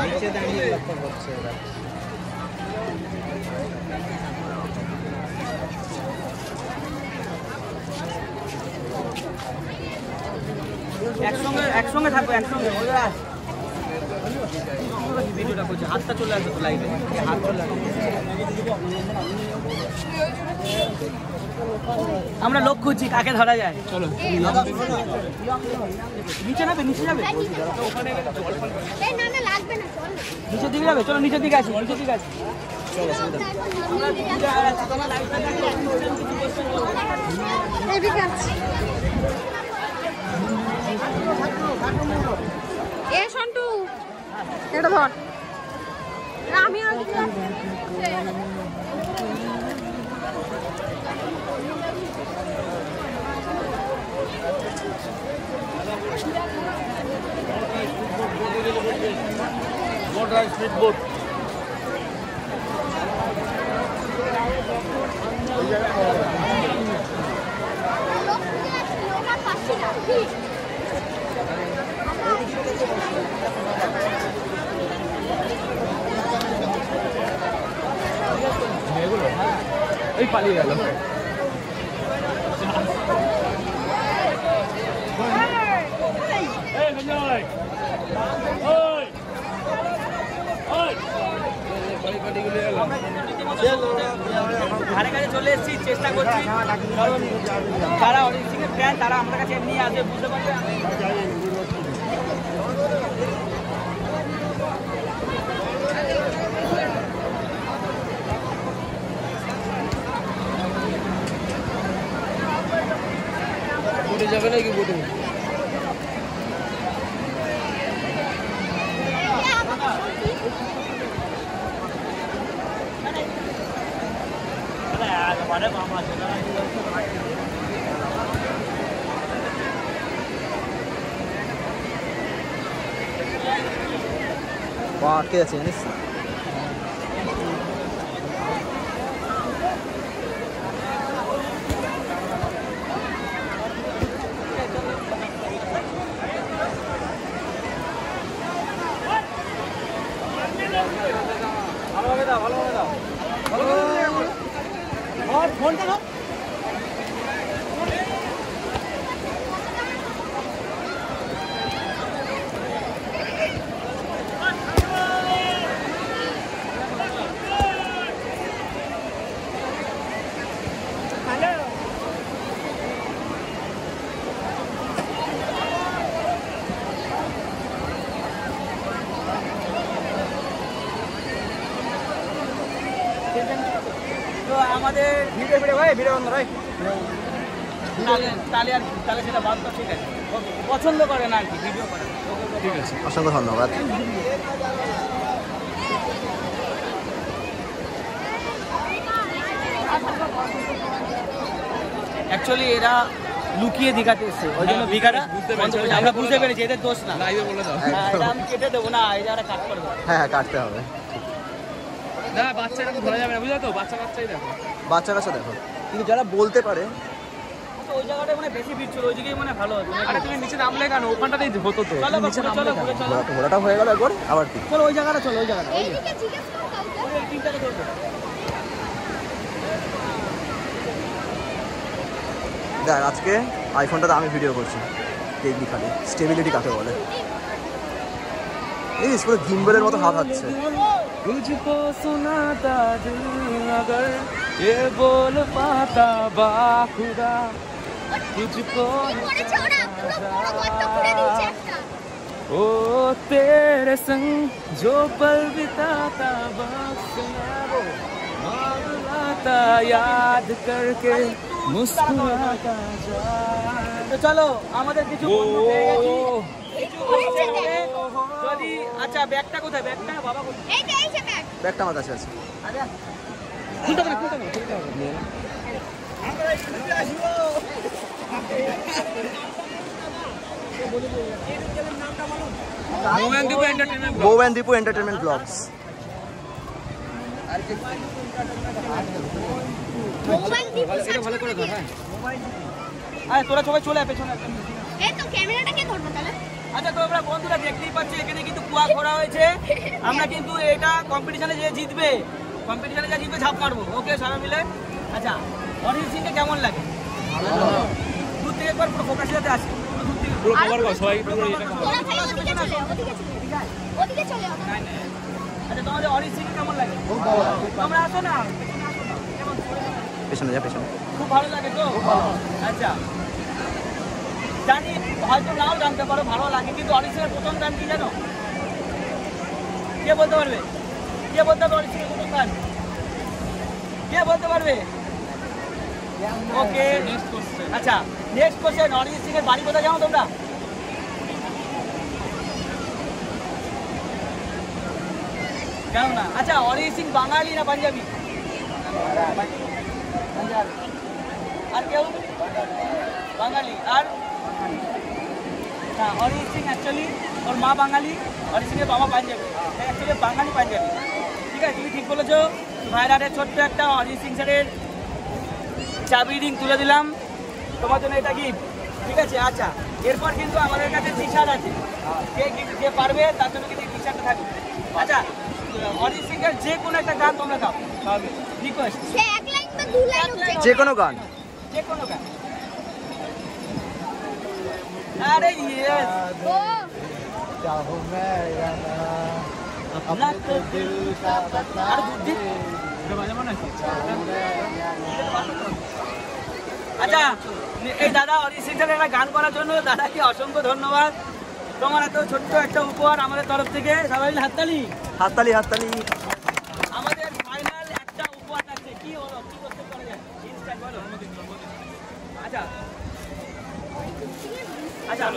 নিচে দাঁড়িয়ে ব্যাপার হচ্ছে এরা। একসঙ্গে থাকবো, একসঙ্গে। ভিডিওটা করছে, হাতটা চলে আসবে তো লাইভে, হাত চলে আসবে। আমরা লোক খুঁজছি, কাকে ধরা যায়। চলো নিচে যাবে, নিচে যাবে, নিচের দিকে যাবে। চলো নিচের দিকে আসি, নিচের দিকে আসি। এ সন্টু, এটা ধর। আমি এই পালিয়ে গেল। ধারে কাছে চলে এসেছি, চেষ্টা করছি, কারণ যারা অরিজিৎ সিং এর ফ্যান তারা আমার কাছে এমনি আসবে, বুঝতে পারবে। যাবে নাকি বোটে? আটকে যাচ্ছে জানিস। ভালোভাবে দাও, ভালোভাবে দাও, ফোনটা দাও। তাহলে সেটা বাদ তো ঠিক আছে, পছন্দ করে না আর কি ভিডিও করে। ঠিক আছে, অসংখ্য ধন্যবাদ। অ্যাকচুয়ালি এরা লুকিয়ে দীঘাতে এসছে, ওই জন্য দীঘাটা আমরা বুঝতে পেরেছি, এদের দোষ না। হ্যাঁ, এটা আমি কেটে দেবো না, এটা একটা কাট করবো। হ্যাঁ হ্যাঁ, কাটতে হবে। না বাচ্চারা তো ধরা যাবে না, বুঝলো তো, বাচ্চাই দেখো, বাচ্চা কাছে দেখো, কিন্তু যারা বলতে পারে ওই জায়গাটা মানে বেশি ভিড় ছিল, ওই জায়গায় মানে ভালো হতো। আরে তুমি নিচে নামলে কেন, ওখানটাতেই হতো তো। চলো নিচে চলো, ঘুরে চলো, ঘোরাটা হয়ে গেল একবার, আবার কি চলো ওই জায়গাটা, চলো ওই জায়গাটা, এইদিকে জিজ্ঞেস করো কাউকে। ওই তিনটাকে ধরবো। দেখ আজকে আইফোনটাতে আমি ভিডিও করছি, টেকনিক্যালি স্টেবিলিটি কাকে বলে, এই পুরো গিম্বলের মতো হাত হচ্ছে। तुझको सुनाता दिल अगर ये बोल पाता बाखुदा तुझको করেছে ওরা, পুরো গর্ত করে দিয়েছে একটা। ओ तेरे संग जो पल बिताता बस मैं वो मांगता याद करके मुस्कुराता जा। তো চলো আমাদের কিছু বন্ধু পেয়ে গেছি। যদি আচ্ছা ব্যাগটা কোথায়, ব্যাগটা বাবা কোথায়? এই যে ব্যাগ। ব্যাগটা আমার কাছে আছে। আরে খুলতে পারে, বউ and Dipu entertainment blogs. Mobile দিয়ে এটা ভালো করে ধর। হ্যাঁ আরে তোরা সবাই চলে আয় পেছনে। এই তো ক্যামেরাটাকে ধরবো তাহলে। আচ্ছা তোমরা বন্ধুরা দেখতেই পাচ্ছ এখানে কিন্তু কুয়া ঘোরা হয়েছে। আমরা কিন্তু এটা কম্পিটিশনে যে জিতবে, কম্পিটিশনে যা জিতবে ঝাঁপ মারবো, ওকে সবাই মিলে। আচ্ছা অরিজিৎ সিংকে কেমন লাগে? দূর থেকে একবার পুরো ফোকাসের সাথে আসি, পুরো কভার কর সবাই, পুরো এটা তোরা খালি ওদিকে চলে, ওদিকে চলে। আচ্ছা তোমাদের অরিজিৎ সিংকে কেমন লাগে? তোমরা আসো না, পেছনে যা, পেছনে। খুব ভালো লাগে তো? আচ্ছা জানি হয়তো নাও জানতে পারো ভালো লাগে, কিন্তু অরিজিৎ সিংয়ের প্রথম গান কি জানো? কে বলতে পারবে? কে বলতে পারবে অরিজিৎ সিংয়ের প্রথম গান? কে বলতে পারবে? ওকে আচ্ছা নেক্সট কোশ্চেন, অরিজিৎ সিংয়ের বাড়ি কোথায় জানো তোমরা? জানো না? আচ্ছা অরিজিৎ সিং বাঙালি না পাঞ্জাবি? আর কেউ? বাঙালি। আর হ্যাঁ অরিজিৎ সিং অ্যাকচুয়ালি ওর মা বাঙালি, অরিজিৎ সিংয়ের বাবা পাঞ্জাবি, অ্যাকচুয়ালি বাঙালি পাঞ্জাবি। ঠিক আছে, তুমি ঠিক বলেছো। ভাইরাটের ছোট্ট একটা অরিজিৎ সিং স্যারের চাবি রিং তুলে দিলাম তোমার জন্য, এটা গিফট। ঠিক আছে, আচ্ছা এরপর কিন্তু আমাদের কাছে টি শার্ট আছে, যে পারবে তার জন্য কিন্তু টি শার্টটা থাকবে। আচ্ছা অরিজিৎ সিংয়ের যে কোনো একটা গান তোমরা গাও, রিকোয়েস্ট। সে এক লাইন বা দু লাইন যে কোনো গান, যে কোনো গান। আরে ইয়েস ও अपना तो दिल का पता। আর বুদ্ধি আচ্ছা এই দাদা অরিজিৎ সিং এর একটা গান করার জন্য দাদাকে অসংখ্য ধন্যবাদ। তোমার এত ছোট্ট একটা উপহার আমাদের তরফ থেকে, সবাই মিলে হাততালি। হাততালি হাততালি। আমাদের ফাইনাল একটা উপহার আছে, কি হলো, কি করতে পারা যায় ইনস্ট্যান্ট বলো। আচ্ছা আচ্ছা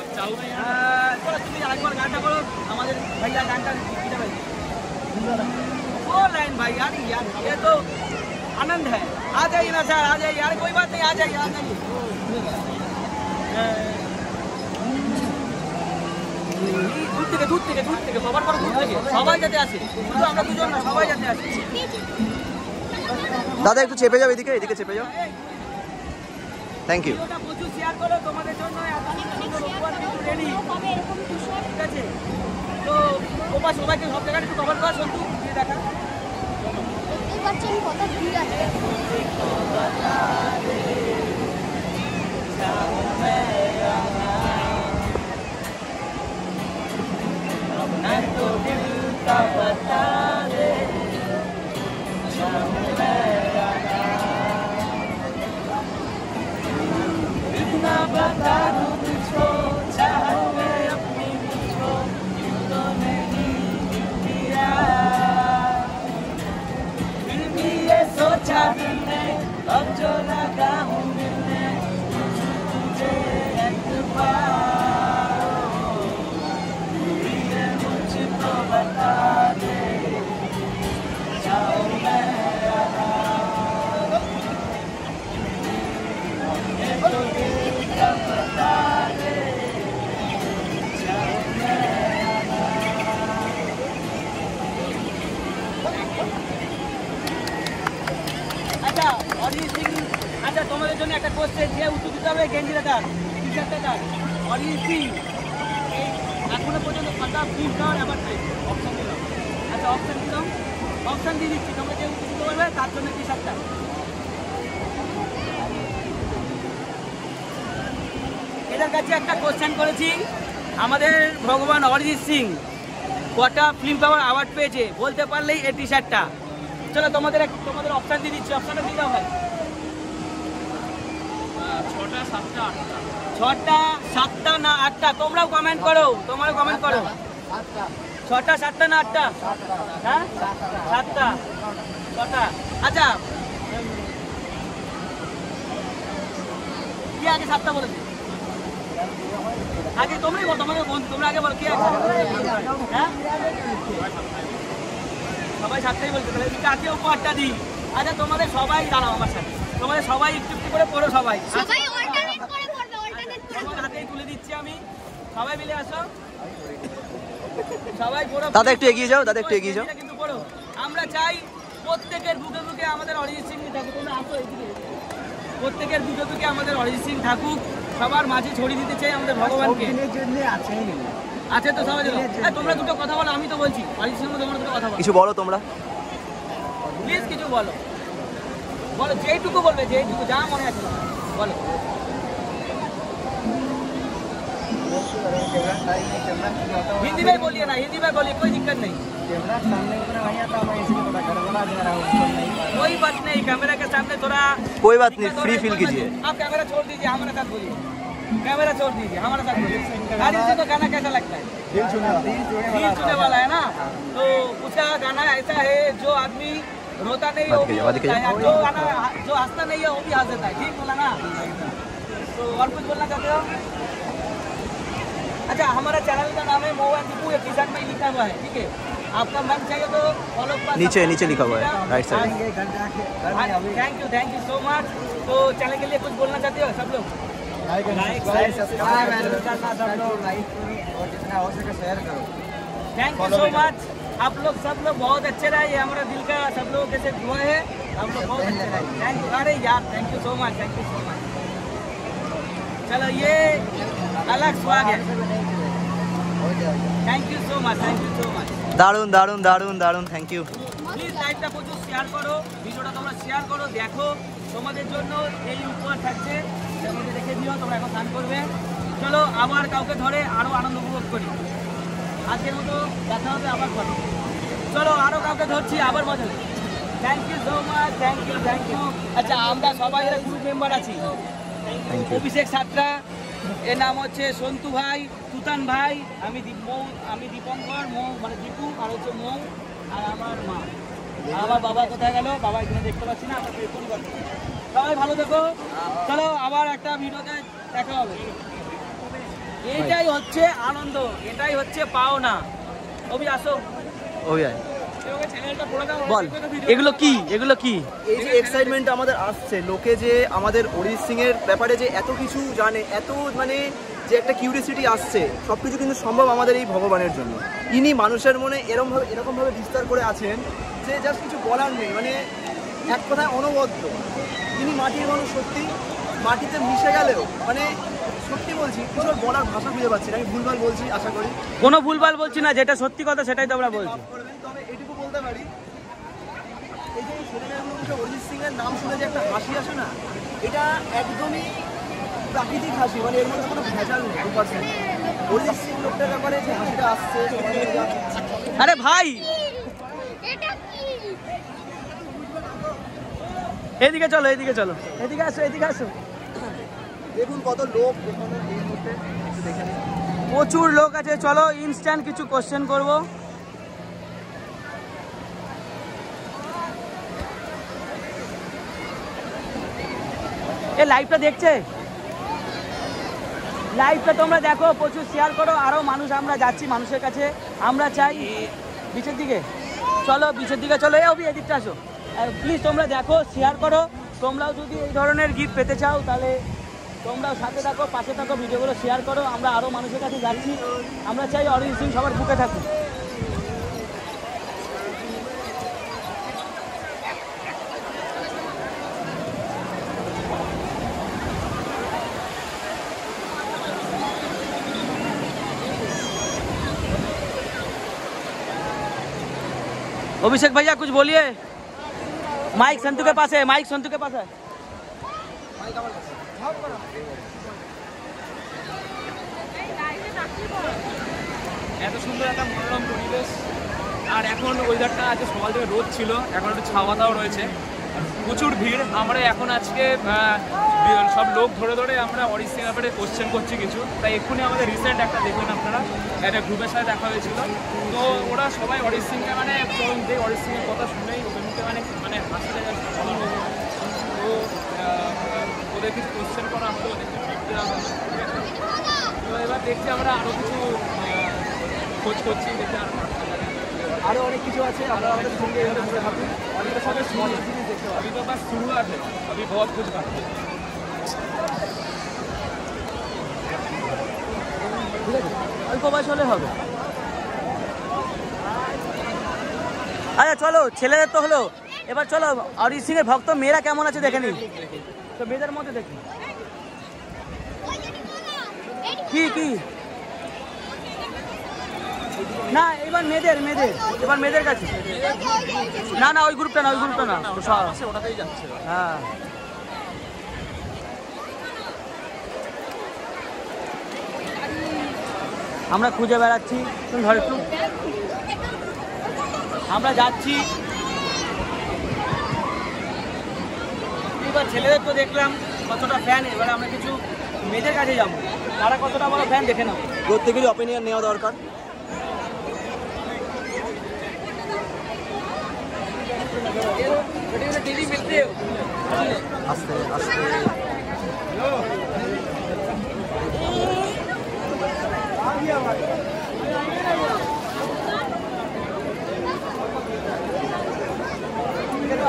চলো তুমি আরেকবার গানটা করো, আমাদের ভাইয়া গানটা কিনা ভাই वो लाइन भाई यार, ये तो आनंद है। आ जाइए ना सर, आ जाइए यार, कोई बात नहीं, आ जाइए आ जाइए। दूध থেকে সবার পর दूध থেকে সবাই যাতে আসে, শুধু আমরা দুজন না, সবাই যাতে আসে। দাদা একটু চেপে যাও, এদিকে এদিকে চেপে যাও। Thank you. ভিডিওটা প্রচুর শেয়ার করো, তোমাদের জন্য রেডি। ঠিক আছে, তো ওপা সবাইকে সব জায়গায় একটু কভার করা, সন্তু দেখা এই বাচ্চার কত ভিড় আছে। तो दिल का बता दे, इतना बता दूं तुझको, चाहत में अपनी मुझको यूं तो नहीं किया, फिर भी ये सोचा दिल ने लगा हूँ मिलने तुझे एक बार, ये मुझको बता दे जाऊँ मैं तो दिल का बता दे जाऊँ मैं। আচ্ছা অরিজিৎ সিং, আচ্ছা তোমাদের জন্য একটা কোশ্চেন, যে উত্তর দিতে হবে গেঞ্জিটা তার, টি শার্টটা তার। অরিজিৎ সিং এই এখনো পর্যন্ত কটা ফিল্ম পাওয়ার অ্যাওয়ার্ড পেয়েছে? অপশন দিলাম, আচ্ছা অপশন দিলাম, অপশন দিয়ে দিচ্ছি, তোমরা যে উত্তর দিতে পারবে তার জন্য টি শার্টটা। এদের কাছে একটা কোশ্চেন করেছি, আমাদের ভগবান অরিজিৎ সিং কটা ফিল্ম পাওয়ার অ্যাওয়ার্ড পেয়েছে বলতে পারলেই এই টি শার্টটা। চলো তোমাদের অপশন দিয়ে দিচ্ছি, অপশনটা দিয়ে দাও ভাই। 6টা 7টা 8টা, 6টা 7টা না 8টা? তোমরাও কমেন্ট করো, 6টা 7টা না 8টা? হ্যাঁ 7টা 6টা। আচ্ছা কি আগে 7টা বলেছে? আগে তোমরাই বলো, তোমাদের বন্ধু, তোমরা আগে বলো কি আছে? হ্যাঁ সবাই 7টাই বলতে, তাহলে কাকে উপহারটা দিই? আচ্ছা তোমাদের সবাই দাঁড়াও আমার সাথে, তোমাদের সবাই একটু একটু করে পড়ো, সবাই হাতেই তুলে দিচ্ছি আমি, সবাই মিলে আসো, সবাই পড়ো। দাদা একটু এগিয়ে যাও, দাদা একটু এগিয়ে যাও। কিন্তু পড়ো, আমরা চাই প্রত্যেকের বুকে বুকে আমাদের অরিজিৎ সিং থাকুক। তোমরা আসো এদিকে, প্রত্যেকের বুকে বুকে আমাদের অরিজিৎ সিং থাকুক, সবার মাঝে ছড়িয়ে দিতে চাই আমাদের ভগবানকে। আছে তো সবাই, তোমরা দুটো কথা বলো, আমি তো বলছি অরিজিৎ সিং তোমরা দুটো কথা বলো, কিছু বলো তোমরা, প্লিজ কিছু বলো, বলো যেইটুকু বলবে, যেইটুকু যা মনে আছে বলো। हिंदी में बोलिए ना, हिंदी में बोलिए, कोई दिक्कत नहीं, कोई बात नहीं, कैमरा के सामने थोड़ा कोई बात नहीं, फ्री फील कीजिए। आप कैमरा छोड़ दीजिए, हमारे साथ बोलिए, कैमरा छोड़ दीजिए, हमारे साथ बोलिए। अरिजीत सिंह का गाना कैसा लगता है? दिल छूने वाला है ना, तो उसका गाना ऐसा है जो आदमी रोता नहीं है वो भी हंसता है, जो गाना जो हंसता नहीं है वो भी हंस देता है, ठीक बोला ना? तो और कुछ बोलना चाहते हो? अच्छा हमारा चैनल का नाम है मोह एंड दीपू, एक टी शर्ट में लिखा हुआ है, ठीक है? आपका मन चाहिए तो फॉलो, नीचे लिखा हुआ है right side. Thank you so much. तो चैनल के लिए कुछ बोलना चाहते हो सब लोग? लाइक और जितना हो सके शेयर करो। थैंक यू सो मच, आप लोग सब लोग बहुत अच्छे रहे, ये हमारा दिल का सब लोगों के से दुआ है, हम लोग बहुत अच्छे रहे। थैंक यू, अरे यार thank you so much, thank you so much. चलो ये अलग स्वाग है, thank you so much, thank you so much. দারুন দারুন দারুন দারুন, থ্যাংক ইউ। প্লিজ লাইভটা প্রচুর শেয়ার করো, ভিডিওটা তোমরা শেয়ার করো, দেখো তোমাদের জন্য এই উপহার থাকছে, সেগুলো দেখে দিও, তোমরা এখন স্নান করবে। চলো আবার কাউকে ধরে আরো আনন্দ উপভোগ করি, আজকের মতো দেখা হবে আবার পরে। চলো আরো কাউকে ধরছি, আবার মজা। Thank you so much, thank you, thank you. আচ্ছা আমরা সবাই এরা গ্রুপ মেম্বার আছি, অভিষেক সাতটা, এর নাম হচ্ছে সন্তু ভাই, তুতান ভাই, আমি দীপঙ্কর, মৌ মানে দীপু, আর হচ্ছে মৌ, আর আমার মা। আমার বাবা কোথায় গেল? বাবা এখানে দেখতে পাচ্ছি না, আপনার পরিবার। সবাই ভালো থেকো, চলো আবার একটা ভিডিওতে দেখা হবে। এটাই হচ্ছে আনন্দ, এটাই হচ্ছে পাওনা। অভি আসো, ওই আয় বল এগুলো কি, এগুলো কি? এই যে এক্সাইটমেন্ট আমাদের আসছে, লোকে যে আমাদের অরিজিৎ সিং এর ব্যাপারে যে এত কিছু জানে, এত মানে যে একটা কিউরিয়াসিটি আসছে, সবকিছু কিন্তু সম্ভব আমাদের এই ভগবানের জন্য। ইনি মানুষের মনে এরকমভাবে বিস্তার করে আছেন যে জাস্ট কিছু বলার নেই, মানে এক কথায় অনবদ্য। তিনি মাটির মানুষ, সত্যি মাটিতে মিশে গেলেও মানে সত্যি বলছি কিছু বলার ভাষা খুঁজে পাচ্ছি না। আমি ভুলভাল বলছি, আশা করি কোনো ভুলভাল বলছি না, যেটা সত্যি কথা সেটাই তো আমরা বলছি। তবে এটুকু বলতে পারি, এই যে ছেলেমেয়ের মুখে অরিজিৎ সিং এর নাম শুনে যে একটা হাসি আসে না, এটা একদমই প্রাকৃতিক হাসি, মানে এর মধ্যে কোনো ভেজাল নেই। 2% অরিজিৎ সিং লোকটার ব্যাপারে যে হাসিটা আসছে। আরে ভাই এদিকে চলো, এদিকে চলো, এদিকে আসো, এদিকে আসো। দেখুন কত লোক এখানে এই মুহূর্তে, দেখে নিন প্রচুর লোক আছে। চলো ইনস্ট্যান্ট কিছু কোশ্চেন করবো। এ লাইভটা দেখছে, লাইভটা তোমরা দেখো, প্রচুর শেয়ার করো, আরও মানুষ আমরা যাচ্ছি মানুষের কাছে। আমরা চাই বিচের দিকে, চলো বিচের দিকে চলো, এদিকটা আসো প্লিজ। তোমরা দেখো, শেয়ার করো। তোমরাও যদি এই ধরনের গিফট পেতে চাও তাহলে তোমরাও সাথে থাকো, পাশে থাকো, ভিডিওগুলো শেয়ার করো। আমরা আরও মানুষের কাছে যাচ্ছি, আমরা চাই অরিজিৎ সিং সবার বুকে থাকুক। अभिषेक भैया कुछ बोलिए। माइक संतू के पास है, माइक संतू के पास है। এত সুন্দর একটা মনোরম পরিবেশ, আর এখন ওয়েদারটা আজকে সকাল থেকে রোদ ছিল, এখন একটু ছাওয়া দাওয়া রয়েছে, প্রচুর ভিড়। আমরা এখন আজকে সব লোক ধরে ধরে আমরা অরিজিৎ সিং ব্যাপারে কোশ্চেন করছি কিছু, তাই এক্ষুনি আমাদের রিসেন্ট একটা দেখবেন আপনারা, একটা গ্রুপের সাথে দেখা হয়েছিল। তো ওরা সবাই অরিজিৎ সিংকে মানে অরিজিৎ সিংয়ের কথা শুনেই ওদের মুখে মানে হাসতে যাচ্ছে। তো ওদের কিছু কোশ্চেন করা হলো, ওদেরকে ফিট দেওয়া হলো। তো এবার দেখছি আমরা আরও কিছু খোঁজ করছি, দেখে আরও অনেক কিছু আছে, আমরা আমাদের সঙ্গে এভাবে ঘুরে থাকি। অনেক সবাই স্মল জিনিস দেখতে পাবো। अभी तो बस शुरुआत है, अभी बहुत कुछ बाकी है। অল্প বয়স হলে হবে। আচ্ছা চলো, ছেলেদের তো হলো, এবার চলো অরিজিৎ সিং এর ভক্ত মেয়েরা কেমন আছে দেখে নি। তো মেয়েদের মধ্যে দেখি কি কি না, এবার মেয়েদের এবার মেয়েদের কাছে না না, ওই গ্রুপটা না, ওই গ্রুপটা না, ওটাতেই যাচ্ছে। হ্যাঁ আমরা খুঁজে বেড়াচ্ছি, তুমি ধর একটু, আমরা যাচ্ছি। এবার ছেলেদের তো দেখলাম কতটা ফ্যান, এবার আমরা কিছু মেয়েদের কাছে যাবো, তারা কতটা বড় ফ্যান দেখে নাও। প্রত্যেকেরই অপিনিয়ন নেওয়া দরকার। আস্তে আস্তে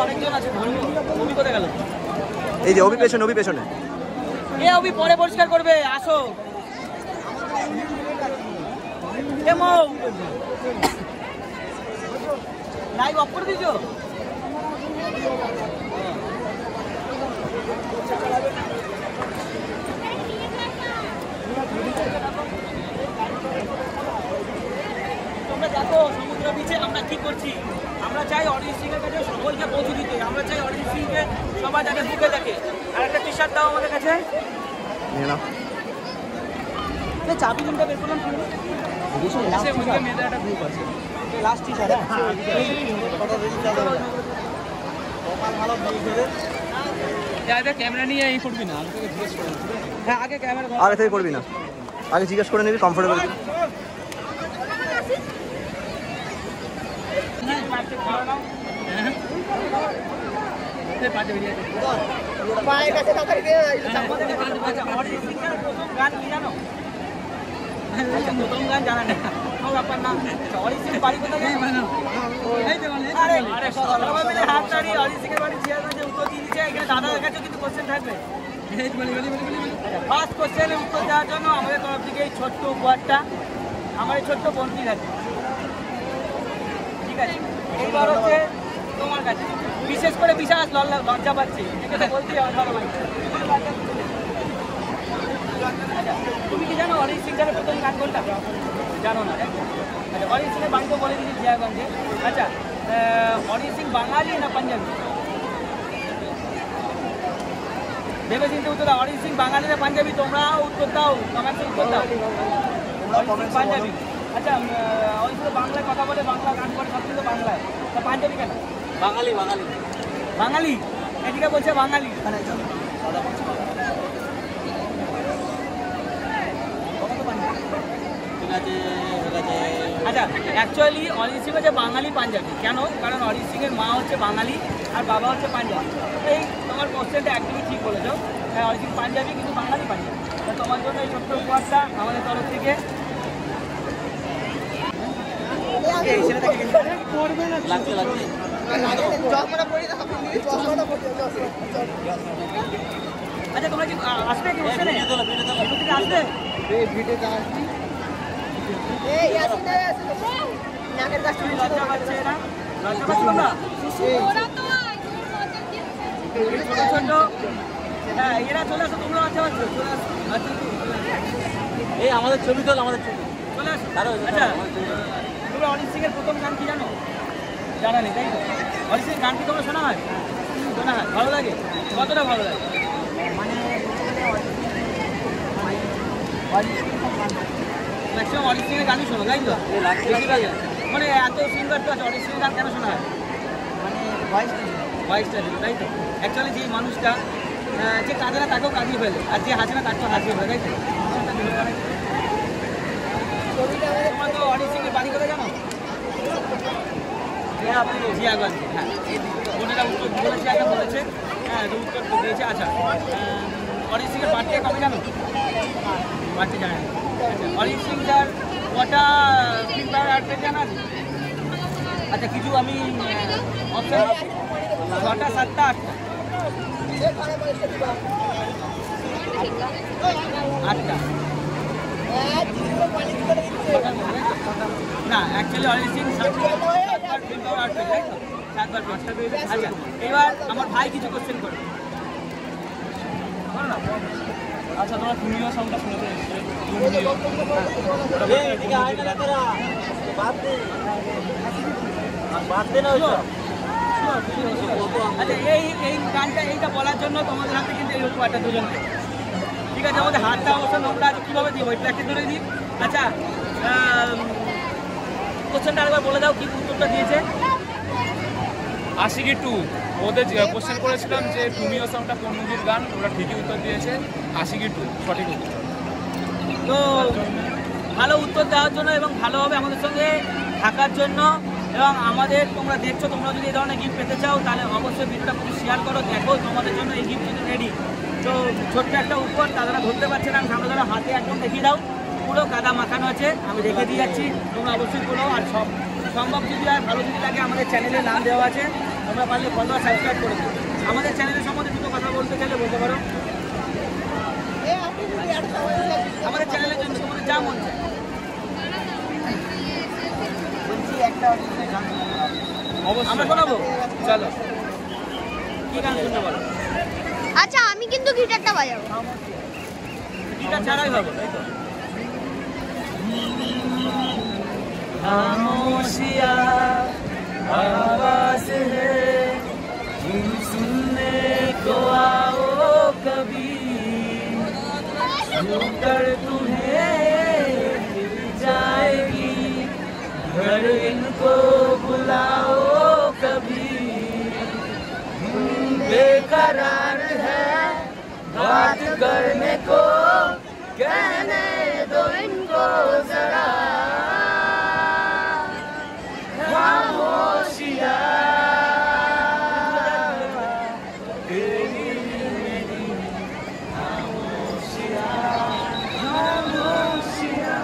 অনেকজন আছে, অভি কোথায় গেল? এই যে অভি পেছনে, অভি পেছনে। এ অভি পরে পরিষ্কার করবে, আসো। লাইভ অফ করে দিয়েছো? তোমরা দেখো সমুদ্র বিচে আমরা কি করছি। আমরা চাই অরিজিৎ সিং এর কাছে সকলকে পৌঁছে দিতে, আমরা চাই অরিজিৎ সিংকে সবাই যাতে বুকে দেখে। আর একটা টি শার্ট দাও আমাদের কাছে, চাবি তিনটা বের করলাম। মেয়েদের একটা গ্রুপ আছে, লাস্ট টি শার্ট ক্যামেরা নিয়ে এই করবি না, আমি তোকে জিজ্ঞেস করবো। হ্যাঁ আগে ক্যামেরা আগে থেকে করবি না, আগে জিজ্ঞেস করে নিবি কমফোর্টেবল। প্রথম গান জানা নেই ব্যাপার না। অরিজিৎ সিং বাড়ি কোথায়? হাত দাঁড়িয়ে অরিজিৎ সিং এর বাড়ি চেয়ারম্যান উত্তর দিয়ে দিচ্ছে। এখানে দাদাদের কাছেও কিন্তু কোশ্চেন থাকবে। ফার্স্ট কোশ্চেনের উত্তর দেওয়ার জন্য আমাদের তরফ থেকে এই ছোট্ট উপহারটা আমার এই ছোট্ট বন্ধু আছে, ঠিক আছে? এইবার হচ্ছে তোমার কাছে, বিশেষ করে বিশাল লজ্জা পাচ্ছি বলতে তুমি কি জানো অরিজিৎ সিং এর প্রথম গান কোনটা? জানো না? আচ্ছা, অরিজিৎ সিং এর বাড়ি তো বলে দিচ্ছি জিয়াগঞ্জে। আচ্ছা, অরিজিৎ সিং বাঙালি না পাঞ্জাবি? ভেবে চিন্তে উত্তর দাও। অরিজিৎ সিং বাঙালি না পাঞ্জাবি? তোমরা উত্তর দাও, কমেন্টে উত্তর দাও। পাঞ্জাবি। আচ্ছা, অরিজিৎ বাংলায় কথা বলে, বাংলা গান করে, সব কিছু বাংলায়, তা পাঞ্জাবি কেন? বাঙালি বাঙালি বাঙালি এদিকে বলছে বাঙালি। আচ্ছা, অ্যাকচুয়ালি অরিজিৎ সিং হচ্ছে বাঙালি পাঞ্জাবি। কেন? কারণ অরিজিৎ সিং এর মা হচ্ছে বাঙালি আর বাবা হচ্ছে পাঞ্জাবি। এই তোমার কোশ্চেনটা একদমই ঠিক বলেছো। হ্যাঁ অরিজিৎ পাঞ্জাবি, কিন্তু বাঙালি পাঞ্জাবি। তো তোমার জন্য এই ছোট্ট উপহারটা আমাদের তরফ থেকে। লাগছে লাগছে। আচ্ছা তোমরা কি আসবে কি বসে নেই আসবে? লজ্জা পাচ্ছে এরা, লজ্জা পাচ্ছি তোমরা ছোট ছোট। হ্যাঁ এরা চলে আসো, তোমরা লজ্জা পাচ্ছ, চলে আসো। এই আমাদের ছবি তোল, আমাদের ছবি চলে আসো। আচ্ছা তোমরা অরিজিৎ সিং এর প্রথম গান কি জানো? জানা নেই তাই তো? অরিজিৎ সিং গান কি তোমরা শোনা হয়? শোনা হয়, ভালো লাগে? কতটা ভালো লাগে? মানে ম্যাক্সিমাম অরিজিৎ সিং এর গানই শোনো তাই তো? মানে এত সিঙ্গার তো আছে, অরিজিৎ সিং এর গান কেন শোনা হয়? মানে ভয়েসটা ছিল তাই তো? অ্যাকচুয়ালি যে মানুষটা যে কাঁদে না তাকেও কাঁদিয়ে ফেলে, আর যে হাসে না তাকেও হাসিয়ে ফেলে তাই তো? তোমার তো অরিজিৎ সিং এর বাড়ি কোথায় জানো? জিয়াগঞ্জ। হ্যাঁ বোনেরা উত্তর বলেছে, আগে বলেছে, হ্যাঁ উত্তর দিয়েছে। আচ্ছা অরিজিৎ সিং এর বার্থডে কবে জানো? বার্থডে জানে না। আচ্ছা অরিজিৎ সিং যার কটা ফিল্ম আর্টে জানা? আচ্ছা কিছু আমি অপশন 6টা 7টা 8টা 8টা না অ্যাকচুয়ালি অরিজিৎ সিং 7বার ফিল্ম আর্ট পেয়েছে তাই তো? 7বার পাঁচটা পেয়েছে। আচ্ছা এবার আমার ভাই কিছু কোশ্চেন করবে। আচ্ছা তোমরা তুমিও সবটা শুনতে এসেছো, আচ্ছা এই গানটা এইটা বলার জন্য তোমাদের হাতে কিন্তু এই উপহারটা দুজনকে, ঠিক আছে? আমাদের হাতটা অবশ্য নোংরা আছে, কীভাবে দিব? ওই প্লাস্টিক ধরে দিই। আচ্ছা কোশ্চেনটা আরেকবার বলে দাও, কি উত্তরটা দিয়েছে? আশিকি 2 ওদের কোশ্চেন করেছিলাম যে তুমিও সংটা কোন মুভির গান, ওরা ঠিকই উত্তর দিয়েছে আশিকি 2 সঠিক উত্তর। তো ভালো উত্তর দেওয়ার জন্য এবং ভালোভাবে আমাদের সঙ্গে থাকার জন্য, এবং আমাদের তোমরা দেখছো, তোমরা যদি এই ধরনের গিফট পেতে চাও তাহলে অবশ্যই ভিডিওটা পুরো শেয়ার করো, দেখো তোমাদের জন্য এই গিফট কিন্তু রেডি। তো ছোট্ট একটা উপহার, দাদারা ধরতে পারছে না, সামনে ধরো হাতে একদম দেখিয়ে দাও, পুরো কাদা মাখানো আছে, আমি রেখে দিয়ে যাচ্ছি, তোমরা অবশ্যই করো। আর সব সম্ভব যদি আর ভালো যদি লাগে আমাদের চ্যানেলে নাম দেওয়া আছে, তোমরা পারলে ফলো আর সাবস্ক্রাইব করে দিও। আমাদের চ্যানেলের সম্বন্ধে দুটো কথা বলতে চাইলে বলতে পারো। আমাদের চ্যানেলের জন্য তোমাদের যা মন চায়। আমরা শোনাবো, চলো কি গান শুনতে বলো? আচ্ছা আমি কিন্তু গিটারটা বাজাবো। গিটার ছাড়াই ভাবো তাই তো? खामोशिया आवाज है, तुम सुनने को आओ कभी, कर तुम्हें मिल जाएगी, घर इनको बुलाओ कभी, बेकरार है बात करने को, कहने दो इनको जरा खामोशिया, तेरी मेरी खामोशिया, खामोशिया।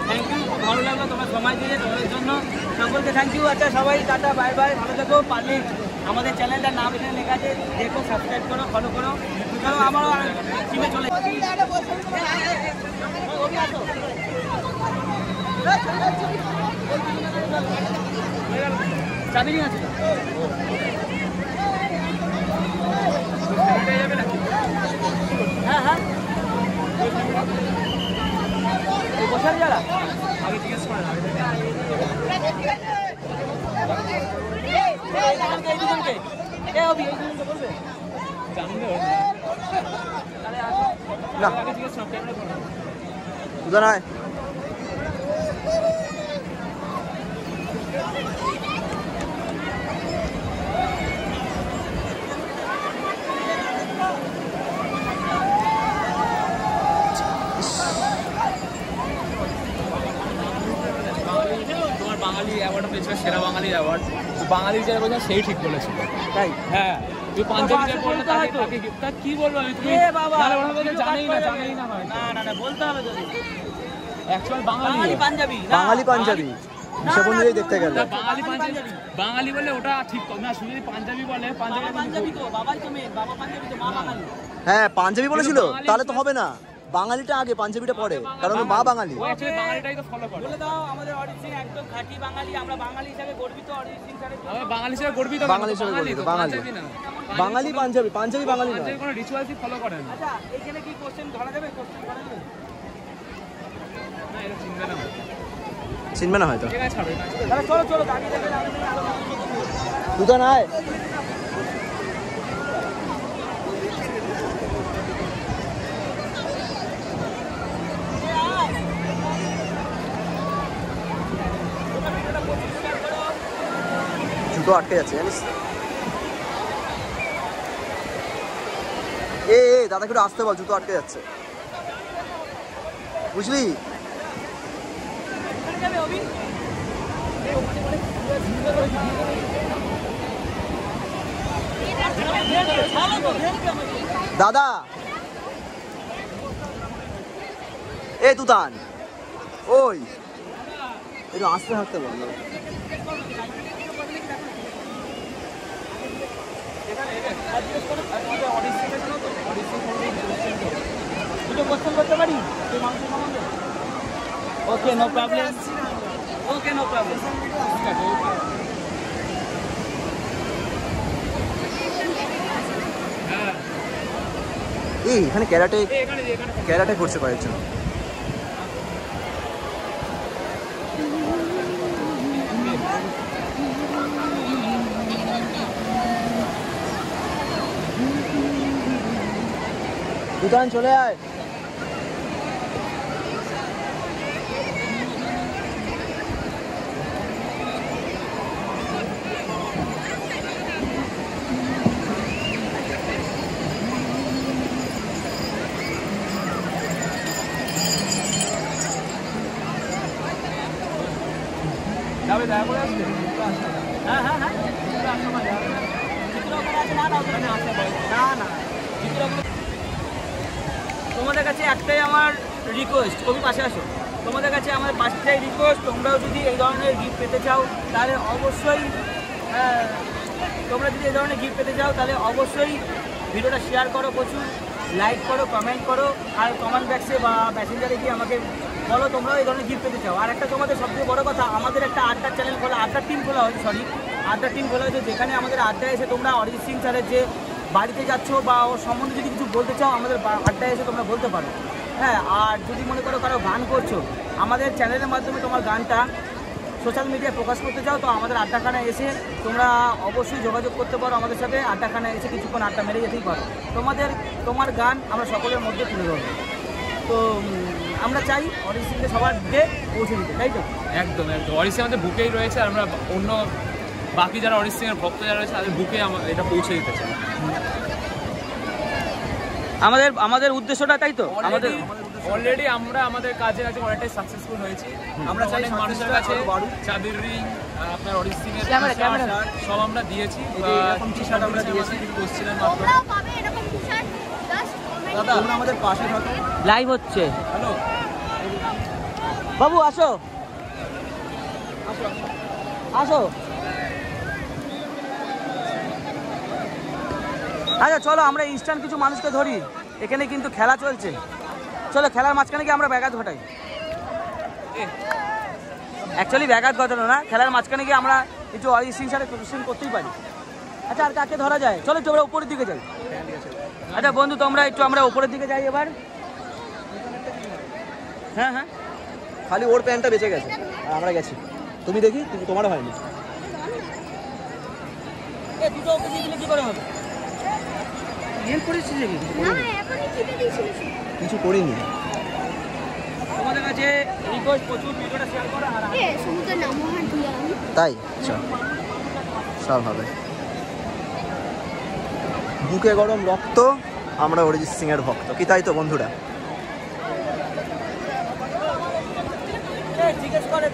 থ্যাংক ইউ, খুব ভালো লাগলো তোমার সময় দিয়ে, তোমাদের জন্য সকলকে থ্যাংক ইউ। আচ্ছা সবাই টাটা, বাই বাই, ভালো থেকো। পারলে আমাদের চ্যানেলটার নাম এখানে লেখা আছে, দেখো, সাবস্ক্রাইব করো, ফলো করো। চলো আমারও টিমে চলে চাবি নিয়ে আছে হ্যাঁ হ্যাঁ বসার যারা আগে জিজ্ঞেস করেন না বাঙালি অ্যাওয়ার্ড পেয়েছিল, সেরা বাঙালি অ্যাওয়ার্ড। বাঙালি যারা বলছে সেই ঠিক বলেছিল, তাই? হ্যাঁ। তুই পাঞ্জাবি যে পড়লে তাকে কি বলবো আমি, তুমি জানেই না হয় না বলতে হবে যদি অ্যাকচুয়াল বাঙালি পাঞ্জাবি সে বন্ধুরাই দেখতে গেল বাঙালি বলে ওটা ঠিক না, শুধু যদি পাঞ্জাবি বলে পাঞ্জাবি তো বাবাই তো মেয়ে, বাবা পাঞ্জাবি তো মা বাঙালি। হ্যাঁ পাঞ্জাবি বলেছিল, তাহলে তো হবে না, বাঙালিটা আগে পাঞ্জাবিটা পরে, কারণ মা বাঙালি। ও অ্যাকচুয়ালি বাঙালিটাই তো ফলো করে। বলে দাও আমাদের অরিজিৎ সিং একদম খাঁটি বাঙালি, আমরা বাঙালি হিসেবে গর্বিত। অরিজিৎ সিং স্যারের আমরা বাঙালি হিসেবে গর্বিত, বাঙালি হিসেবে গর্বিত, বাঙালি বাঙালি পাঞ্জাবি বাঙালি না, কোনো রিচুয়ালসই ফলো করে না। আচ্ছা এইখানে কি কোশ্চেন ধরা যাবে? না এটা চিনবে না, চিনবে না হয়তো। ঠিক আছে ছাড়ো, তাহলে চলো গাড়ি দেখে দুটো নাই। জুতো আটকে যাচ্ছে জানিস। এ দাদা একটু আসতে বল, জুতো আটকে যাচ্ছে, বুঝলি? দাদা এ তুতান, ওই একটু আসতে থাকতে বল। Okay no problem, okay no problem. এই এখানে ক্যারাটে করছে কয়েকজন। দুটান চলে আয়। যাবে দেখা করে আসবে? হ্যাঁ না তোমাদের কাছে একটাই আমার রিকোয়েস্ট, কবি পাশে আসো। তোমাদের কাছে আমার পাঁচটাই রিকোয়েস্ট, তোমরাও যদি এই ধরনের গিফট পেতে চাও তাহলে অবশ্যই ভিডিওটা শেয়ার করো, প্রচুর লাইক করো, কমেন্ট করো, আর কমেন্ট বক্সে বা মেসেঞ্জারে গিয়ে আমাকে বলো তোমরাও এই ধরনের গিফট পেতে চাও। আর একটা তোমাদের সবচেয়ে বড় কথা, আমাদের একটা আড্ডার চ্যানেল খোলা, আড্ডার টিম খোলা হয়েছে, যেখানে আমাদের আড্ডায় এসে তোমরা অরিজিৎ সিং স্যারের যে বাড়িতে যাচ্ছ বা ওর সম্বন্ধে যদি কিছু বলতে চাও আমাদের আড্ডায় এসে তোমরা বলতে পারো। হ্যাঁ, আর যদি মনে করো কারো গান করছো, আমাদের চ্যানেলের মাধ্যমে তোমার গানটা সোশ্যাল মিডিয়ায় প্রকাশ করতে চাও, তো আমাদের আড্ডাখানায় এসে তোমরা অবশ্যই যোগাযোগ করতে পারো আমাদের সাথে। আড্ডাখানায় এসে কিছুক্ষণ আড্ডা মেরে যেতেই পারো। তোমার গান আমরা সকলের মধ্যে তুলে ধরবো। তো আমরা চাই অরিজিৎ সিংকে সবার দিকে পৌঁছে দিতে, তাই তো? একদম অরিজিৎ সিং আমাদের বুকেই রয়েছে, আর আমরা অন্য বাকি যারা অরিজিৎ সিংয়ের ভক্ত যারা রয়েছে তাদের বুকে এটা পৌঁছে দিতে চাই। আমাদের উদ্দেশ্যটা তাই তো। অলরেডি আমরা আমাদের কাজে অনেকটাই সাকসেসফুল হয়েছি। আমরা চাই মানুষের কাছে চাবির রিং, আপনার অরিজিৎ সিং এর সব আমরা দিয়েছি, টি-শার্ট আমরা দিয়েছি, কোশ্চেনের মাধ্যমে। দাদা আমাদের পাশে থাকো, লাইভ হচ্ছে। হ্যালো বাবু আসো। আচ্ছা চলো আমরা ইনস্ট্যান্ট কিছু মানুষকে ধরি, এখানে কিন্তু খেলা চলছে। চলো খেলার মাঝখানে গিয়ে আমরা ব্যাঘাত ঘটাই। অ্যাকচুয়ালি ব্যাঘাত ঘটানো না, খেলার মাঝখানে গিয়ে আমরা একটু অরিজিৎ সিং স্যারের কোশ্চেন করতেই পারি। আচ্ছা আর কাকে ধরা যায়? চলো আমরা উপরের দিকে যাই। আচ্ছা বন্ধু তোমরা একটু আমরা উপরের দিকে যাই এবার। হ্যাঁ খালি ওর প্যান্টটা বেঁচে গেছে আর আমরা গেছি। তুমি দেখি তোমারও হয়নি। দুটো ওকে দিয়ে দিলে কি করে হবে? হেল্প করেছিস নাকি? কিছু করিনি। তোমাদের কাছে রিকোয়েস্ট প্রচুর ভিডিওটা শেয়ার করো। আর তাই সব হবে। বুকে গরম রক্ত, আমরা অরিজিৎ সিং এর ভক্ত, কি তাই তো বন্ধুরা? জিজ্ঞেস করে